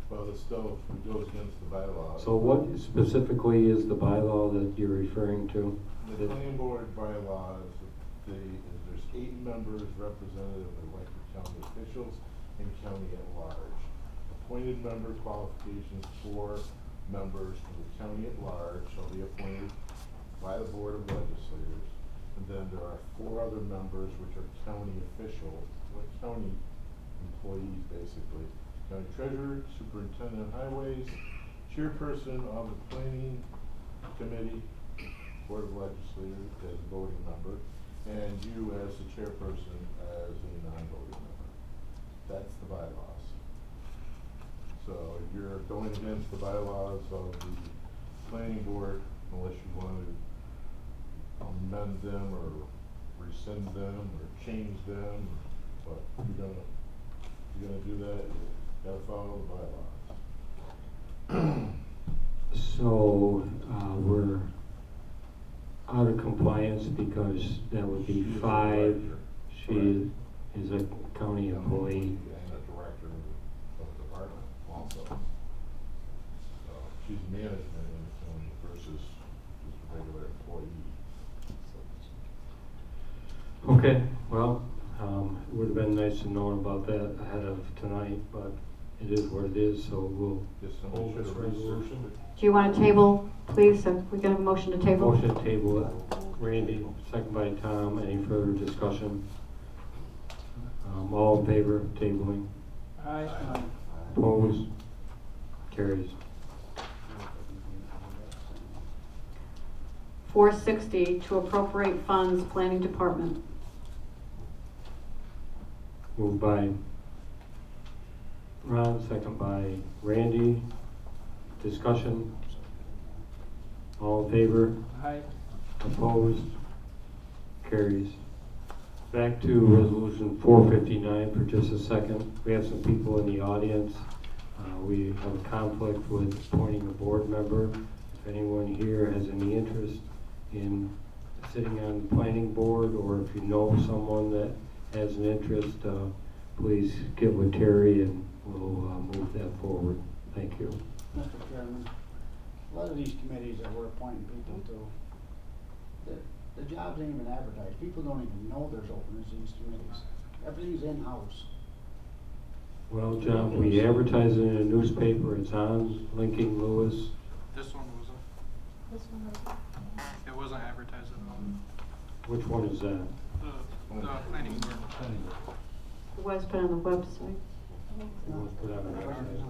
Well, it still goes against the bylaws. So what specifically is the bylaw that you're referring to? The planning board bylaws, there's 8 members representative of elected county officials and county at large. Appointed member qualifications, 4 members from the county at large shall be appointed by the board of legislators. And then there are 4 other members which are county officials, like county employees basically. County treasurer, superintendent of highways, chairperson of the planning committee, Board of Legislators as a voting member, and you as the chairperson as a non-voting member. That's the bylaws. So you're going against the bylaws of the planning board unless you want to amend them or rescind them or change them. But if you're gonna do that, you gotta follow the bylaws. So, we're out of compliance because that would be She is a 5. director. She is a county employee. And a director of the department also. So she's management in the county versus just a regular employee. Okay, well, it would have been nice to know about that ahead of tonight, but it is what it is, so we'll Guess somebody hold this should have researched resolution. it. Do you want to table, please? We can have a motion to table? Motion to table it. Randy, second by Tom. Any further discussion? All in favor of tabling? Aye. Opposed? Carries. 460, to appropriate funds, Planning Department. Moved by Ron, second by Randy. Discussion? All in favor? Aye. Opposed? Carries. Back to resolution 459 for just a second. We have some people in the audience. We have a conflict with appointing a board member. If anyone here has any interest in sitting on the planning board, or if you know someone that has an interest, please get with Terry and we'll move that forward. Thank you. Mr. Chairman, a lot of these committees that we're appointing people to, the jobs ain't even advertised. People don't even know there's openings in these committees. Everything's in-house. Well, John, we advertise it in a newspaper. It's on Linking Lewis. This one wasn't. This one was, It wasn't advertised at all. Which one is that? The planning board. It was put on the website. It was put on the website.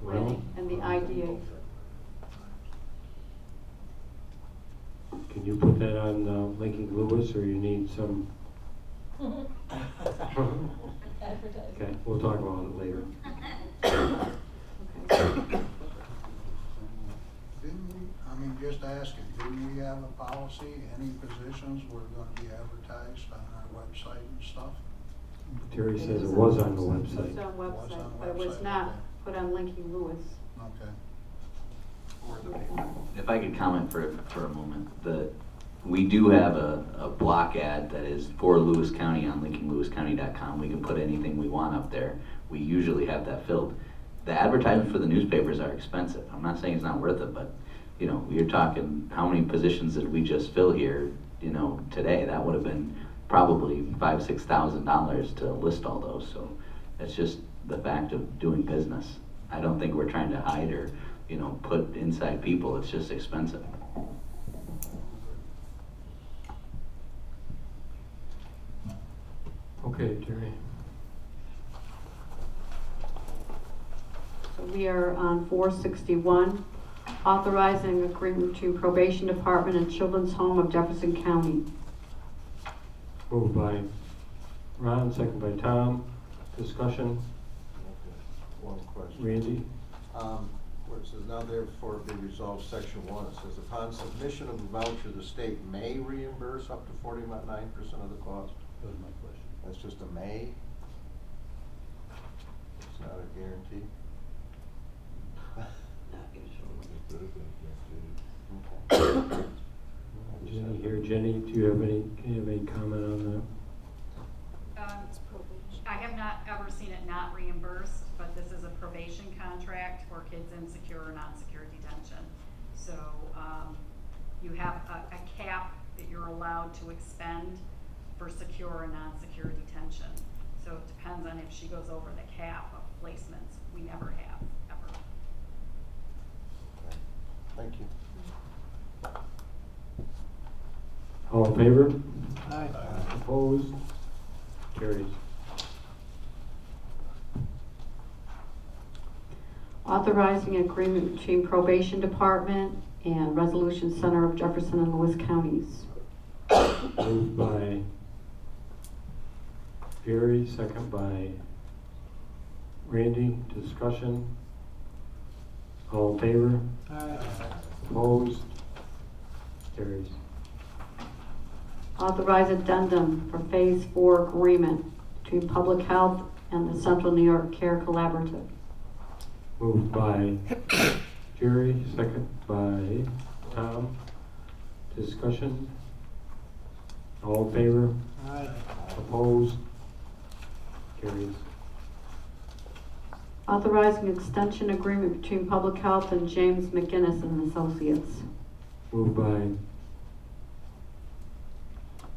Well, And the IDA. can you put that on Linking Lewis, or you need some? Okay, we'll talk about it later. Didn't we, I mean, just asking, didn't we have a policy, any positions were gonna be advertised on our website and stuff? Terry says it was on the It was website. on Was on website, the but it was website, not okay. put on Linking Lewis. Okay. Or the paper. If I could comment for a moment, we do have a block ad that is for Lewis County on linkinglewiscounty.com. We can put anything we want up there. We usually have that filled. The advertisements for the newspapers are expensive. I'm not saying it's not worth it, but you know, you're talking how many positions did we just fill here, you know, today? That would have been probably $5,000-6,000 to list all those. So that's just the fact of doing business. I don't think we're trying to hide or, you know, put inside people. It's just expensive. Okay, Terry. So we are on 461, authorizing agreement between Probation Department and Children's Home of Jefferson County. Moved by Ron, second by Tom. Discussion? One question. Randy? Where it says, now therefore be resolved, section 1, it says, upon submission of the voucher, the state may reimburse up to 49% of the cost. That was my question. That's just a may? It's not a guarantee? Jenny here. Jenny, do you have any comment on that? I have not ever seen it not reimbursed, but this is a probation contract for kids in secure or non-secure detention. So, you have a cap that you're allowed to expend for secure and non-secure detention. So it depends on if she goes over the cap of placements. We never have, ever. Okay. Thank you. All in favor? Aye. Opposed? Carries. Authorizing agreement between Probation Department and Resolution Center of Jefferson and Lewis counties. Moved by Jerry, second by Randy. Discussion. All in favor? Opposed? Carries. Authorize addendum for Phase 4 agreement between Public Health and the Central New York Care Collaborative. Moved by Jerry, second by Tom. Discussion. All in favor? Opposed? Carries. Authorizing extension agreement between Public Health and James McGinnis and Associates. Moved by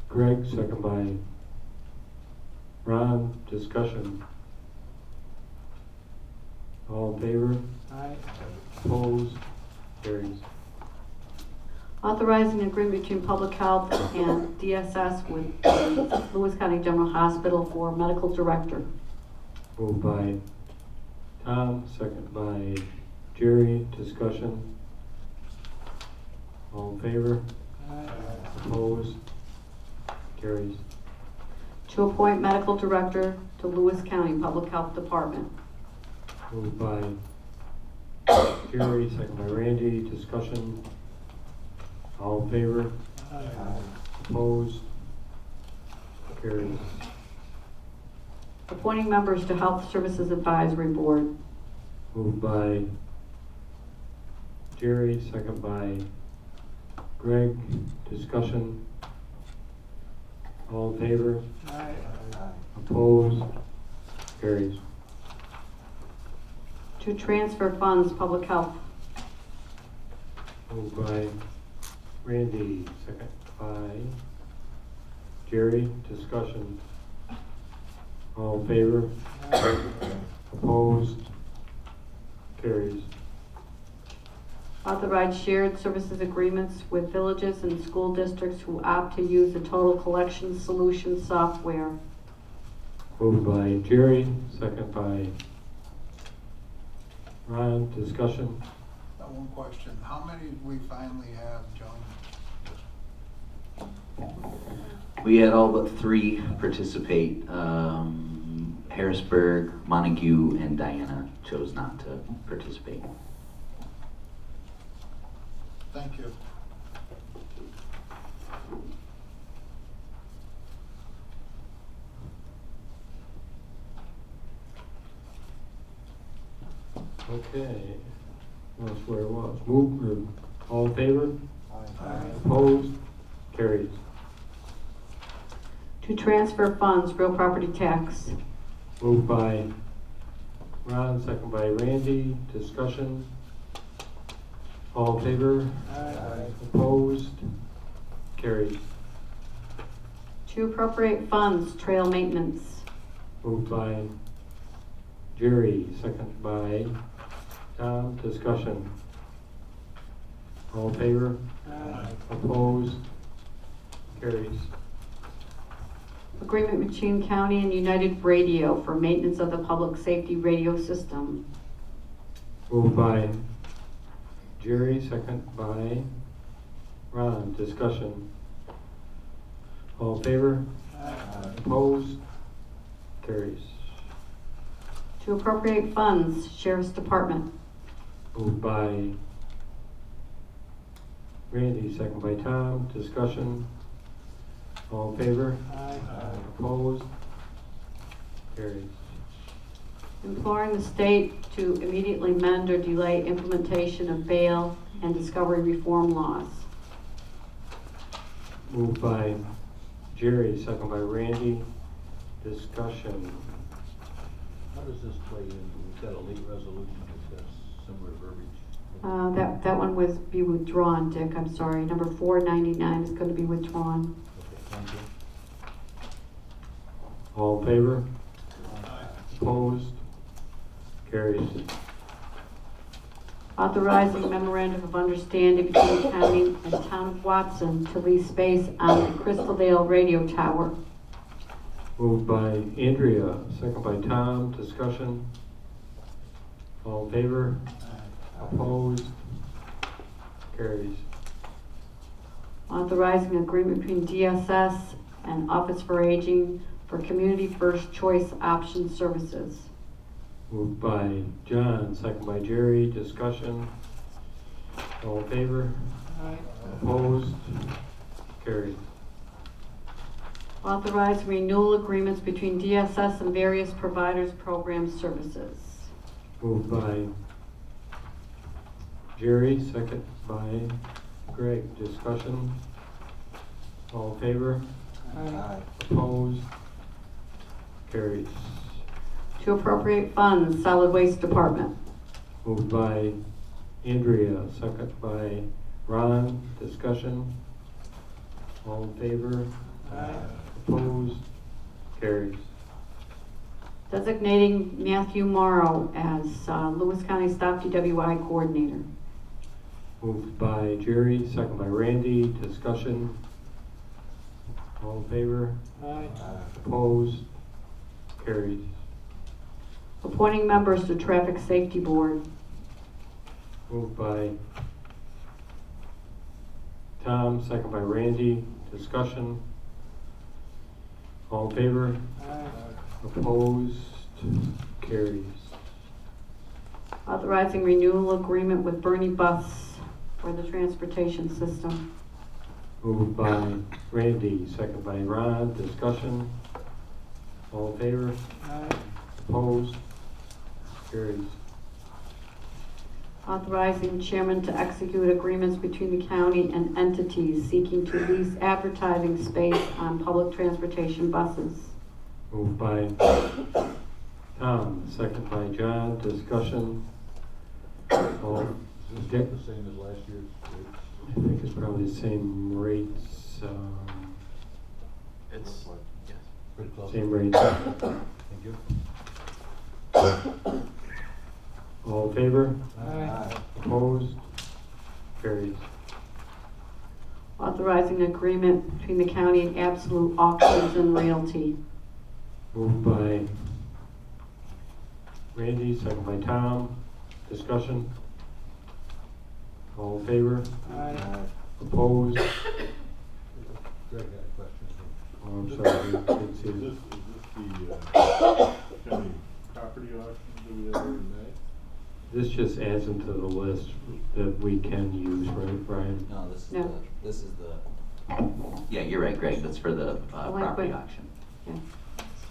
Greg, second by Ron. Discussion. All in favor? Opposed? Carries. Authorizing agreement between Public Health and DSS with Lewis County General Hospital for medical director. Moved by Tom, second by Jerry. Discussion. All in favor? Opposed? Carries. To appoint medical director to Lewis County Public Health Department. Moved by Jerry, second by Randy. Discussion. All in favor? Opposed? Carries. Appointing members to Health Services Advisory Board. Moved by Jerry, second by Greg. Discussion. All in favor? Opposed? Carries. To transfer funds, Public Health. Moved by Randy, second by Jerry. Discussion. All in favor? Opposed? Carries. Authorize shared services agreements with villages and school districts who opt to use the Total Collection Solution software. Moved by Jerry, second by Ron. Discussion. One question, how many did we finally have, John? We had all but 3 participate. Harrisburg, Montague, and Diana chose not to participate. Thank you. Okay. That's where it was. Moved. All in favor? Opposed? Carries. To transfer funds, real property tax. Moved by Ron, second by Randy. Discussion. All in favor? Opposed? Carries. To appropriate funds, trail maintenance. Moved by Jerry, second by Tom. Discussion. All in favor? Opposed? Carries. Agreement between County and United Radio for maintenance of the public safety radio system. Moved by Jerry, second by Ron. Discussion. All in favor? Opposed? Carries. To appropriate funds, Sheriff's Department. Moved by Randy, second by Tom. Discussion. All in favor? Opposed? Carries. Imploring the state to immediately mend or delay implementation of bail and discovery reform laws. Moved by Jerry, second by Randy. Discussion. How does this play in? We've got a late resolution that says similar verbiage. That one was be withdrawn, Dick, I'm sorry. Number 499 is going to be withdrawn. Okay, thank you. All in favor? Opposed? Carries. Authorizing memorandum of understanding between the county and town of Watson to lease space on the Crystaldale radio tower. Moved by Andrea, second by Tom. Discussion. All in favor? Opposed? Carries. Authorizing agreement between DSS and Office for Aging for Community First Choice Option Services. Moved by John, second by Jerry. Discussion. All in favor? Opposed? Carried. Authorize renewal agreements between DSS and various providers, programs, services. Moved by Jerry, second by Greg. Discussion. All in favor? Opposed? Carries. To appropriate funds, Solid Waste Department. Moved by Andrea, second by Ron. Discussion. All in favor? Opposed? Carries. Designating Matthew Morrow as Lewis County Stop DWI Coordinator. Moved by Jerry, second by Randy. Discussion. All in favor? Opposed? Carries. Appointing members to Traffic Safety Board. Moved by Tom, second by Randy. Discussion. All in favor? Opposed? Carries. Authorizing renewal agreement with Bernie Bus for the transportation system. Moved by Randy, second by Ron. Discussion. All in favor? Opposed? Carries. Authorizing chairman to execute agreements between the county and entities seeking to lease advertising space on public transportation buses. Moved by Tom, second by John. Discussion. All, Is this Dick? the same as last year's rates? I think it's probably the same rates, It's, yes. Pretty close. same rates. Thank you. All in favor? Aye. Opposed? Carries. Authorizing agreement between the county and Absolute Auctions and Realty. Moved by Randy, second by Tom. Discussion. All in favor? Opposed? Greg had a question. Oh, I'm sorry, didn't see Is this. this the county property auctions that we had in May? This just adds them to the list that we can use, right, Brian? No, this is No. this is the, yeah, you're right, Greg, that's for the property Delinquent. auction. Yeah.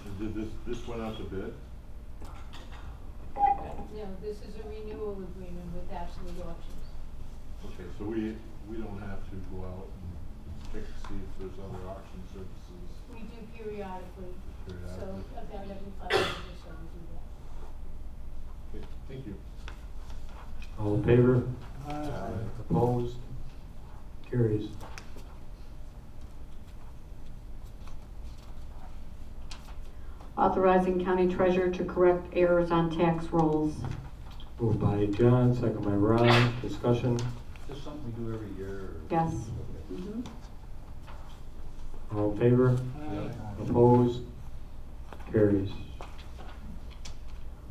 And did this went out to bid? No, this is a renewal agreement with Absolute Auctions. Okay, so we don't have to go out and check to see if there's other auction services. We do periodically, so Periodically. about every 5 years or so we do that. Okay, thank you. All in favor? Opposed? Carries. Authorizing county treasurer to correct errors on tax rolls. Moved by John, second by Ron. Discussion. Is this something we do every year? Or? Yes. Okay. Mhm. All in favor? Opposed? Carries.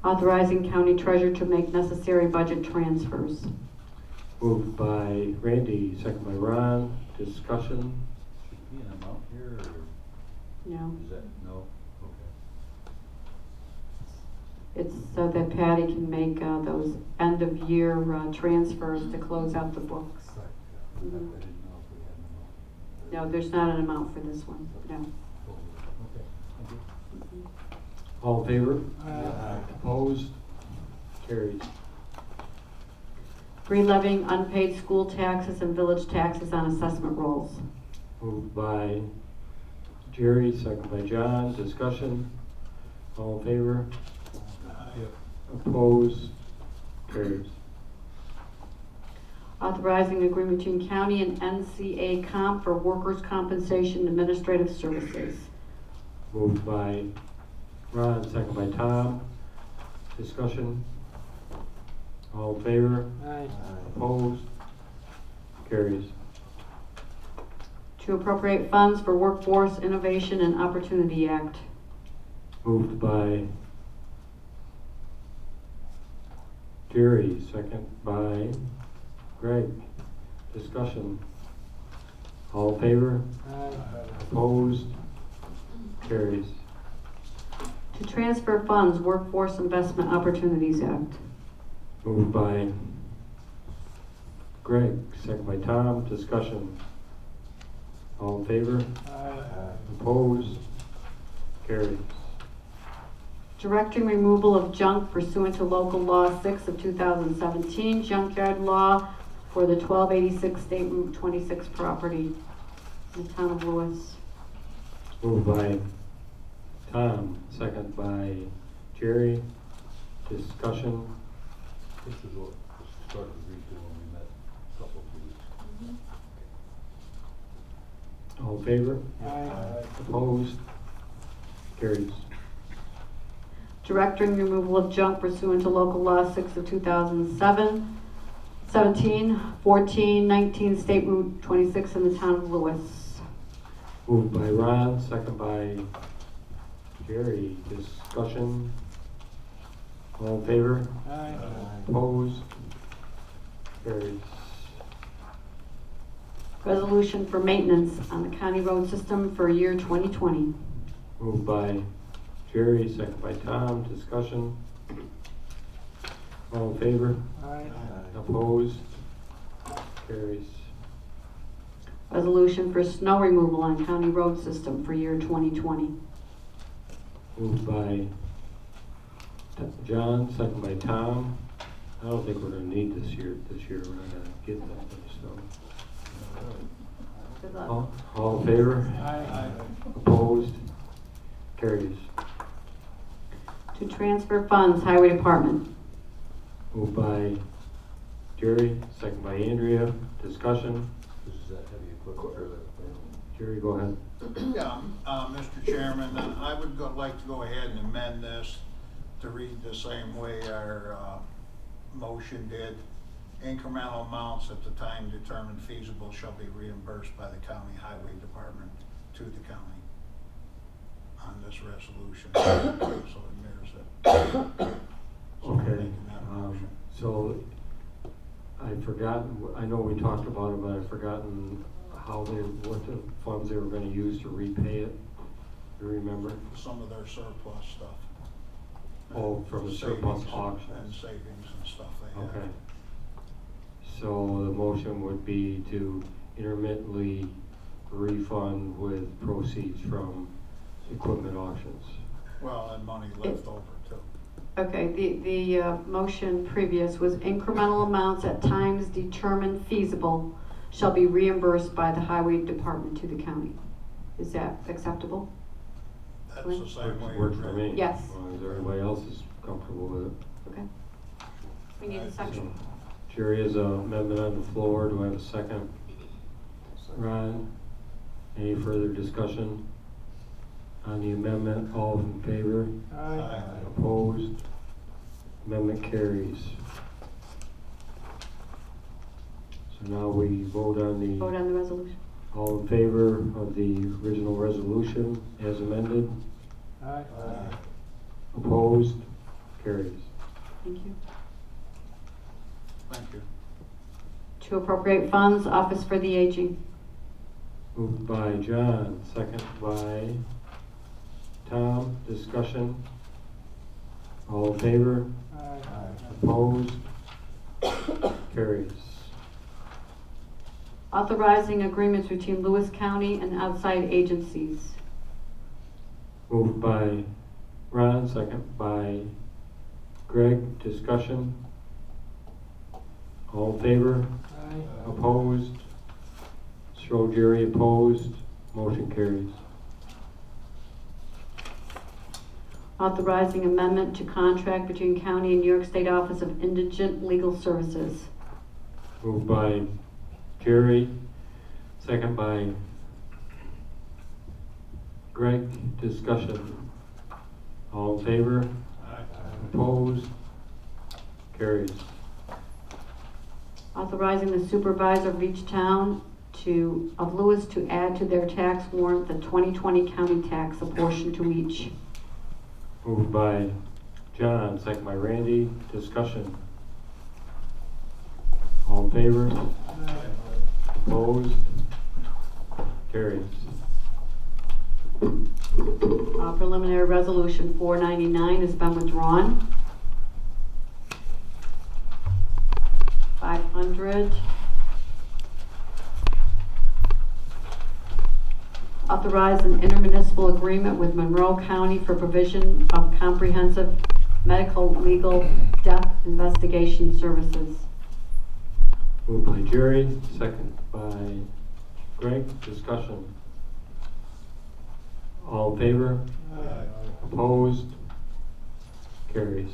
Authorizing county treasurer to make necessary budget transfers. Moved by Randy, second by Ron. Discussion. Should be an amount here, or No, is that, no? Okay. it's so that Patty can make those end of year transfers to close out the books. Right, yeah. Mhm. I didn't know if we had an amount. No, there's not an amount for this one, no. Okay, thank you. All in favor? Opposed? Carries. Re-levying unpaid school taxes and village taxes on assessment rolls. Moved by Jerry, second by John. Discussion. All in favor? Opposed? Carries. Authorizing agreement between county and NCA Comp for workers' compensation administrative services. Moved by Ron, second by Tom. Discussion. All in favor? Opposed? Carries. To appropriate funds for Workforce Innovation and Opportunity Act. Moved by Jerry, second by Greg. Discussion. All in favor? Opposed? Carries. To transfer funds, Workforce Investment Opportunities Act. Moved by Greg, second by Tom. Discussion. All in favor? Opposed? Carries. Directing removal of junk pursuant to local law 6 of 2017, junkyard law for the 1286 State Route 26 property in the town of Lewis. Moved by Tom, second by Jerry. Discussion. This is what we started to read through when we met a couple of weeks. All in favor? Opposed? Carries. Directing removal of junk pursuant to local law 6 of 2007, 17, 14, 19 State Route 26 in the town of Lewis. Moved by Ron, second by Jerry. Discussion. All in favor? Opposed? Carries. Resolution for maintenance on the county road system for year 2020. Moved by Jerry, second by Tom. Discussion. All in favor? Opposed? Carries. Resolution for snow removal on county road system for year 2020. Moved by John, second by Tom. I don't think we're gonna need this year. We're not gonna get that much snow. Good luck. All in favor? Opposed? Carries. To transfer funds, Highway Department. Moved by Jerry, second by Andrea. Discussion. This is that heavy equipment or that? Jerry, go ahead. Yeah, Mr. Chairman, I would like to go ahead and amend this to read the same way our motion did. Incremental amounts at the time determined feasible shall be reimbursed by the county highway department to the county on this resolution. So it mirrors it. So I'm Okay. making that motion. So I'd forgotten, I know we talked about it, but I've forgotten what the funds they were gonna use to repay it. Do you remember? Some of their surplus stuff. Oh, from the surplus Savings auctions. And savings and stuff they have. Okay. So the motion would be to intermittently refund with proceeds from equipment auctions. Well, and money left over too. Okay, the motion previous was incremental amounts at times determined feasible shall be reimbursed by the highway department to the county. Is that acceptable? That's the same way. Works for me. Yes. As long as everybody else is comfortable with it. Okay. We need a section. So, Jerry has an amendment on the floor. Do I have a second? Ron, any further discussion on the amendment? All in favor? Aye. Opposed? Amendment carries. So now we vote on Vote the, on the resolution. all in favor of the original resolution as amended? Opposed? Carries. Thank you. Thank you. To appropriate funds, Office for the Aging. Moved by John, second by Tom. Discussion. All in favor? Opposed? Carries. Authorizing agreements between Lewis County and outside agencies. Moved by Ron, second by Greg. Discussion. All in favor? Opposed? Show Jerry opposed. Motion carries. Authorizing amendment to contract between county and New York State Office of Indigent Legal Services. Moved by Jerry, second by Greg. Discussion. All in favor? Opposed? Carries. Authorizing the supervisor of each town of Lewis to add to their tax warrant the 2020 county tax, a portion to each. Moved by John, second by Randy. Discussion. All in favor? Opposed? Carries. Preliminary resolution 499 has been withdrawn. 500. Authorize an intermunicipal agreement with Monroe County for provision of comprehensive medical legal death investigation services. Moved by Jerry, second by Greg. Discussion. All in favor? Opposed? Carries.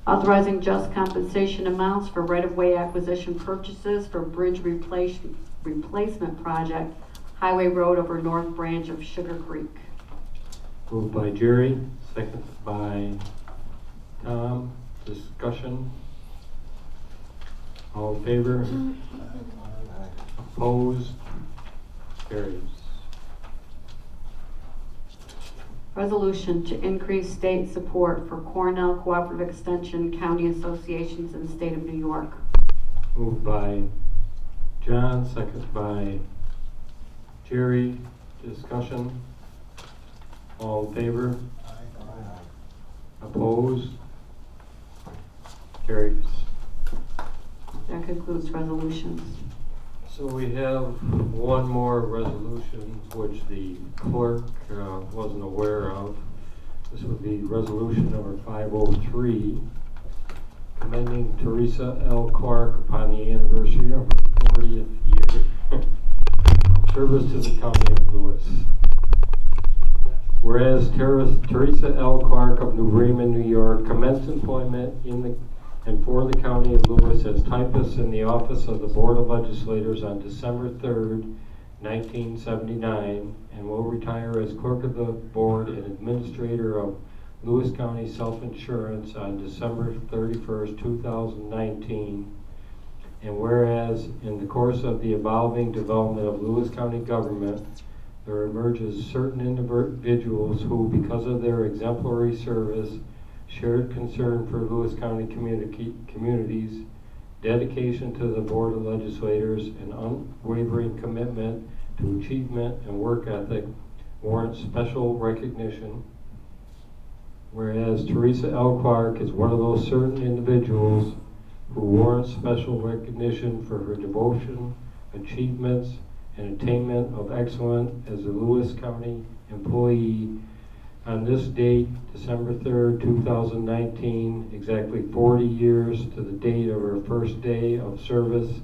Authorizing just compensation amounts for right-of-way acquisition purchases for bridge replacement project, Highway Road over North Branch of Sugar Creek. Moved by Jerry, second by Tom. Discussion. All in favor? Opposed? Carries. Resolution to increase state support for Cornell Cooperative Extension County Associations in the state of New York. Moved by John, second by Jerry. Discussion. All in favor? Opposed? Carries. That concludes resolutions. So we have one more resolution which the clerk wasn't aware of. This would be resolution number 503, commending Teresa L. Clark upon the anniversary of her 40th year of service to the County of Lewis. Whereas Teresa L. Clark of New Raymond, New York, commenced employment in the and for the County of Lewis as typist in the office of the Board of Legislators on December 3rd, 1979, and will retire as clerk of the board and administrator of Lewis County Self-Insurance on December 31st, 2019. And whereas in the course of the evolving development of Lewis County government, there emerges certain individuals who, because of their exemplary service, shared concern for Lewis County communities, dedication to the Board of Legislators, and unwavering commitment to achievement and work ethic warrant special recognition. Whereas Teresa L. Clark is one of those certain individuals who warrants special recognition for her devotion, achievements, and attainment of excellence as a Lewis County employee. On this date, December 3rd, 2019, exactly 40 years to the date of her first day of service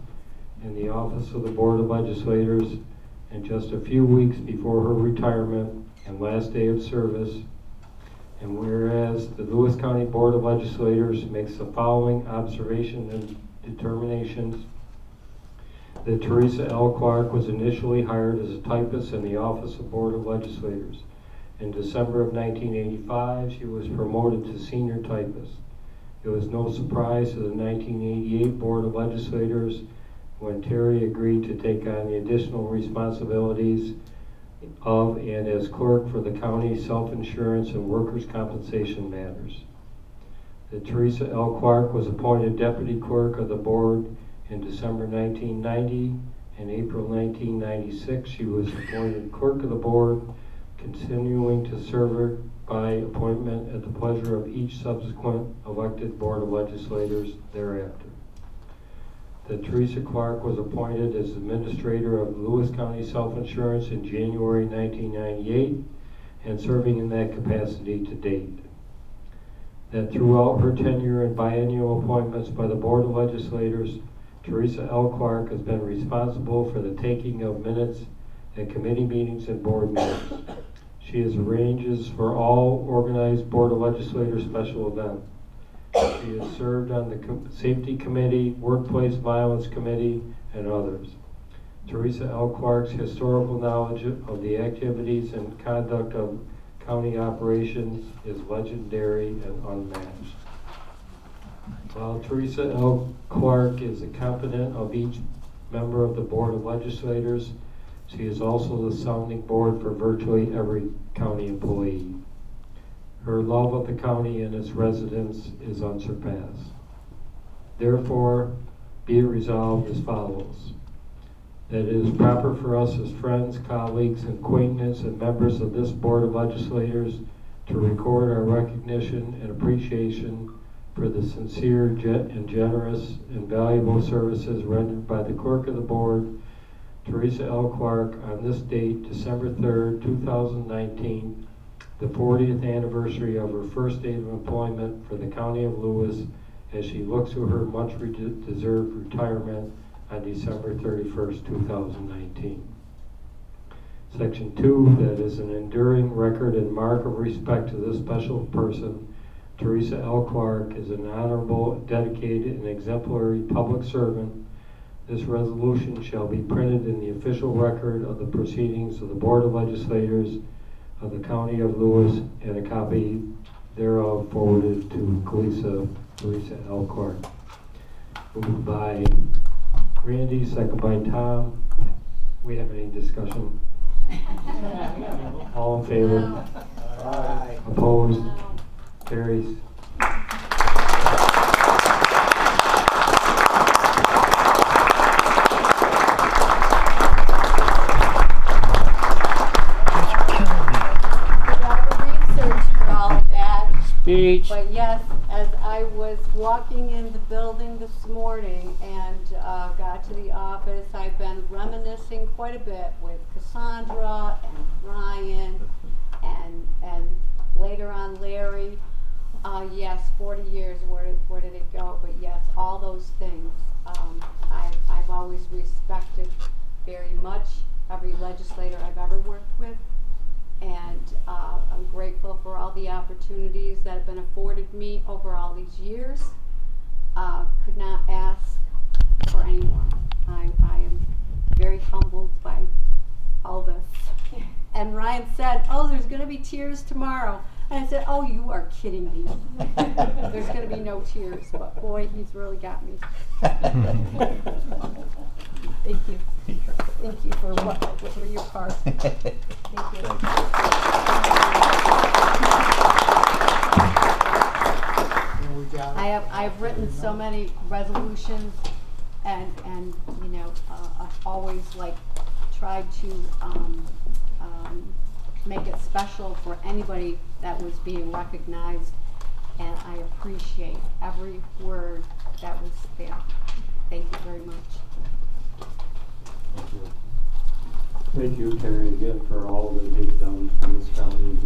in the office of the Board of Legislators, and just a few weeks before her retirement and last day of service. And whereas the Lewis County Board of Legislators makes the following observation and determinations: that Teresa L. Clark was initially hired as a typist in the office of Board of Legislators. In December of 1985, she was promoted to senior typist. It was no surprise to the 1988 Board of Legislators when Terry agreed to take on the additional responsibilities of and as clerk for the county self-insurance and workers' compensation matters. That Teresa L. Clark was appointed deputy clerk of the board in December 1990. In April 1996, she was appointed clerk of the board, continuing to serve her by appointment at the pleasure of each subsequent elected Board of Legislators thereafter. That Teresa Clark was appointed as administrator of Lewis County Self-Insurance in January 1998 and serving in that capacity to date. That throughout her tenure and biennial appointments by the Board of Legislators, Teresa L. Clark has been responsible for the taking of minutes at committee meetings and board meetings. She arranges for all organized Board of Legislators special events. She has served on the Safety Committee, Workplace Violence Committee, and others. Teresa L. Clark's historical knowledge of the activities and conduct of county operations is legendary and unmatched. While Teresa L. Clark is a confidant of each member of the Board of Legislators, she is also the sounding board for virtually every county employee. Her love of the county and its residents is unsurpassed. Therefore, be it resolved as follows, that it is proper for us as friends, colleagues, acquaintances, and members of this Board of Legislators to record our recognition and appreciation for the sincere and generous and valuable services rendered by the Clerk of the Board, Teresa L. Clark, on this date, December 3rd, 2019, the 40th anniversary of her first date of employment for the County of Lewis, as she looks to her much deserved retirement on December 31st, 2019. Section 2, that is an enduring record and mark of respect to this special person, Teresa L. Clark, is an honorable, dedicated, and exemplary public servant. This resolution shall be printed in the official record of the proceedings of the Board of Legislators of the County of Lewis, and a copy thereof forwarded to Teresa L. Clark. Moved by Randy, second by Tom. We have any discussion? All in favor? No. Aye. Opposed? No. Carries. Without the research for all of that. Speech. But yes, as I was walking in the building this morning and got to the office, I've been reminiscing quite a bit with Cassandra and Ryan and later on Larry. Yes, 40 years, where did it go? But yes, all those things. I've always respected very much every legislator I've ever worked with. And I'm grateful for all the opportunities that have been afforded me over all these years. Could not ask for any more. I am very humbled by all this. And Ryan said, "Oh, there's going to be tears tomorrow." And I said, "Oh, you are kidding me. There's going to be no tears." But boy, he's really got me. Thank you. Thank you for your part. Thank you. I've written so many resolutions and you know, I've always like tried to make it special for anybody that was being recognized, and I appreciate every word that was there. Thank you very much. Thank you, Terry, again for all that you've done for this county.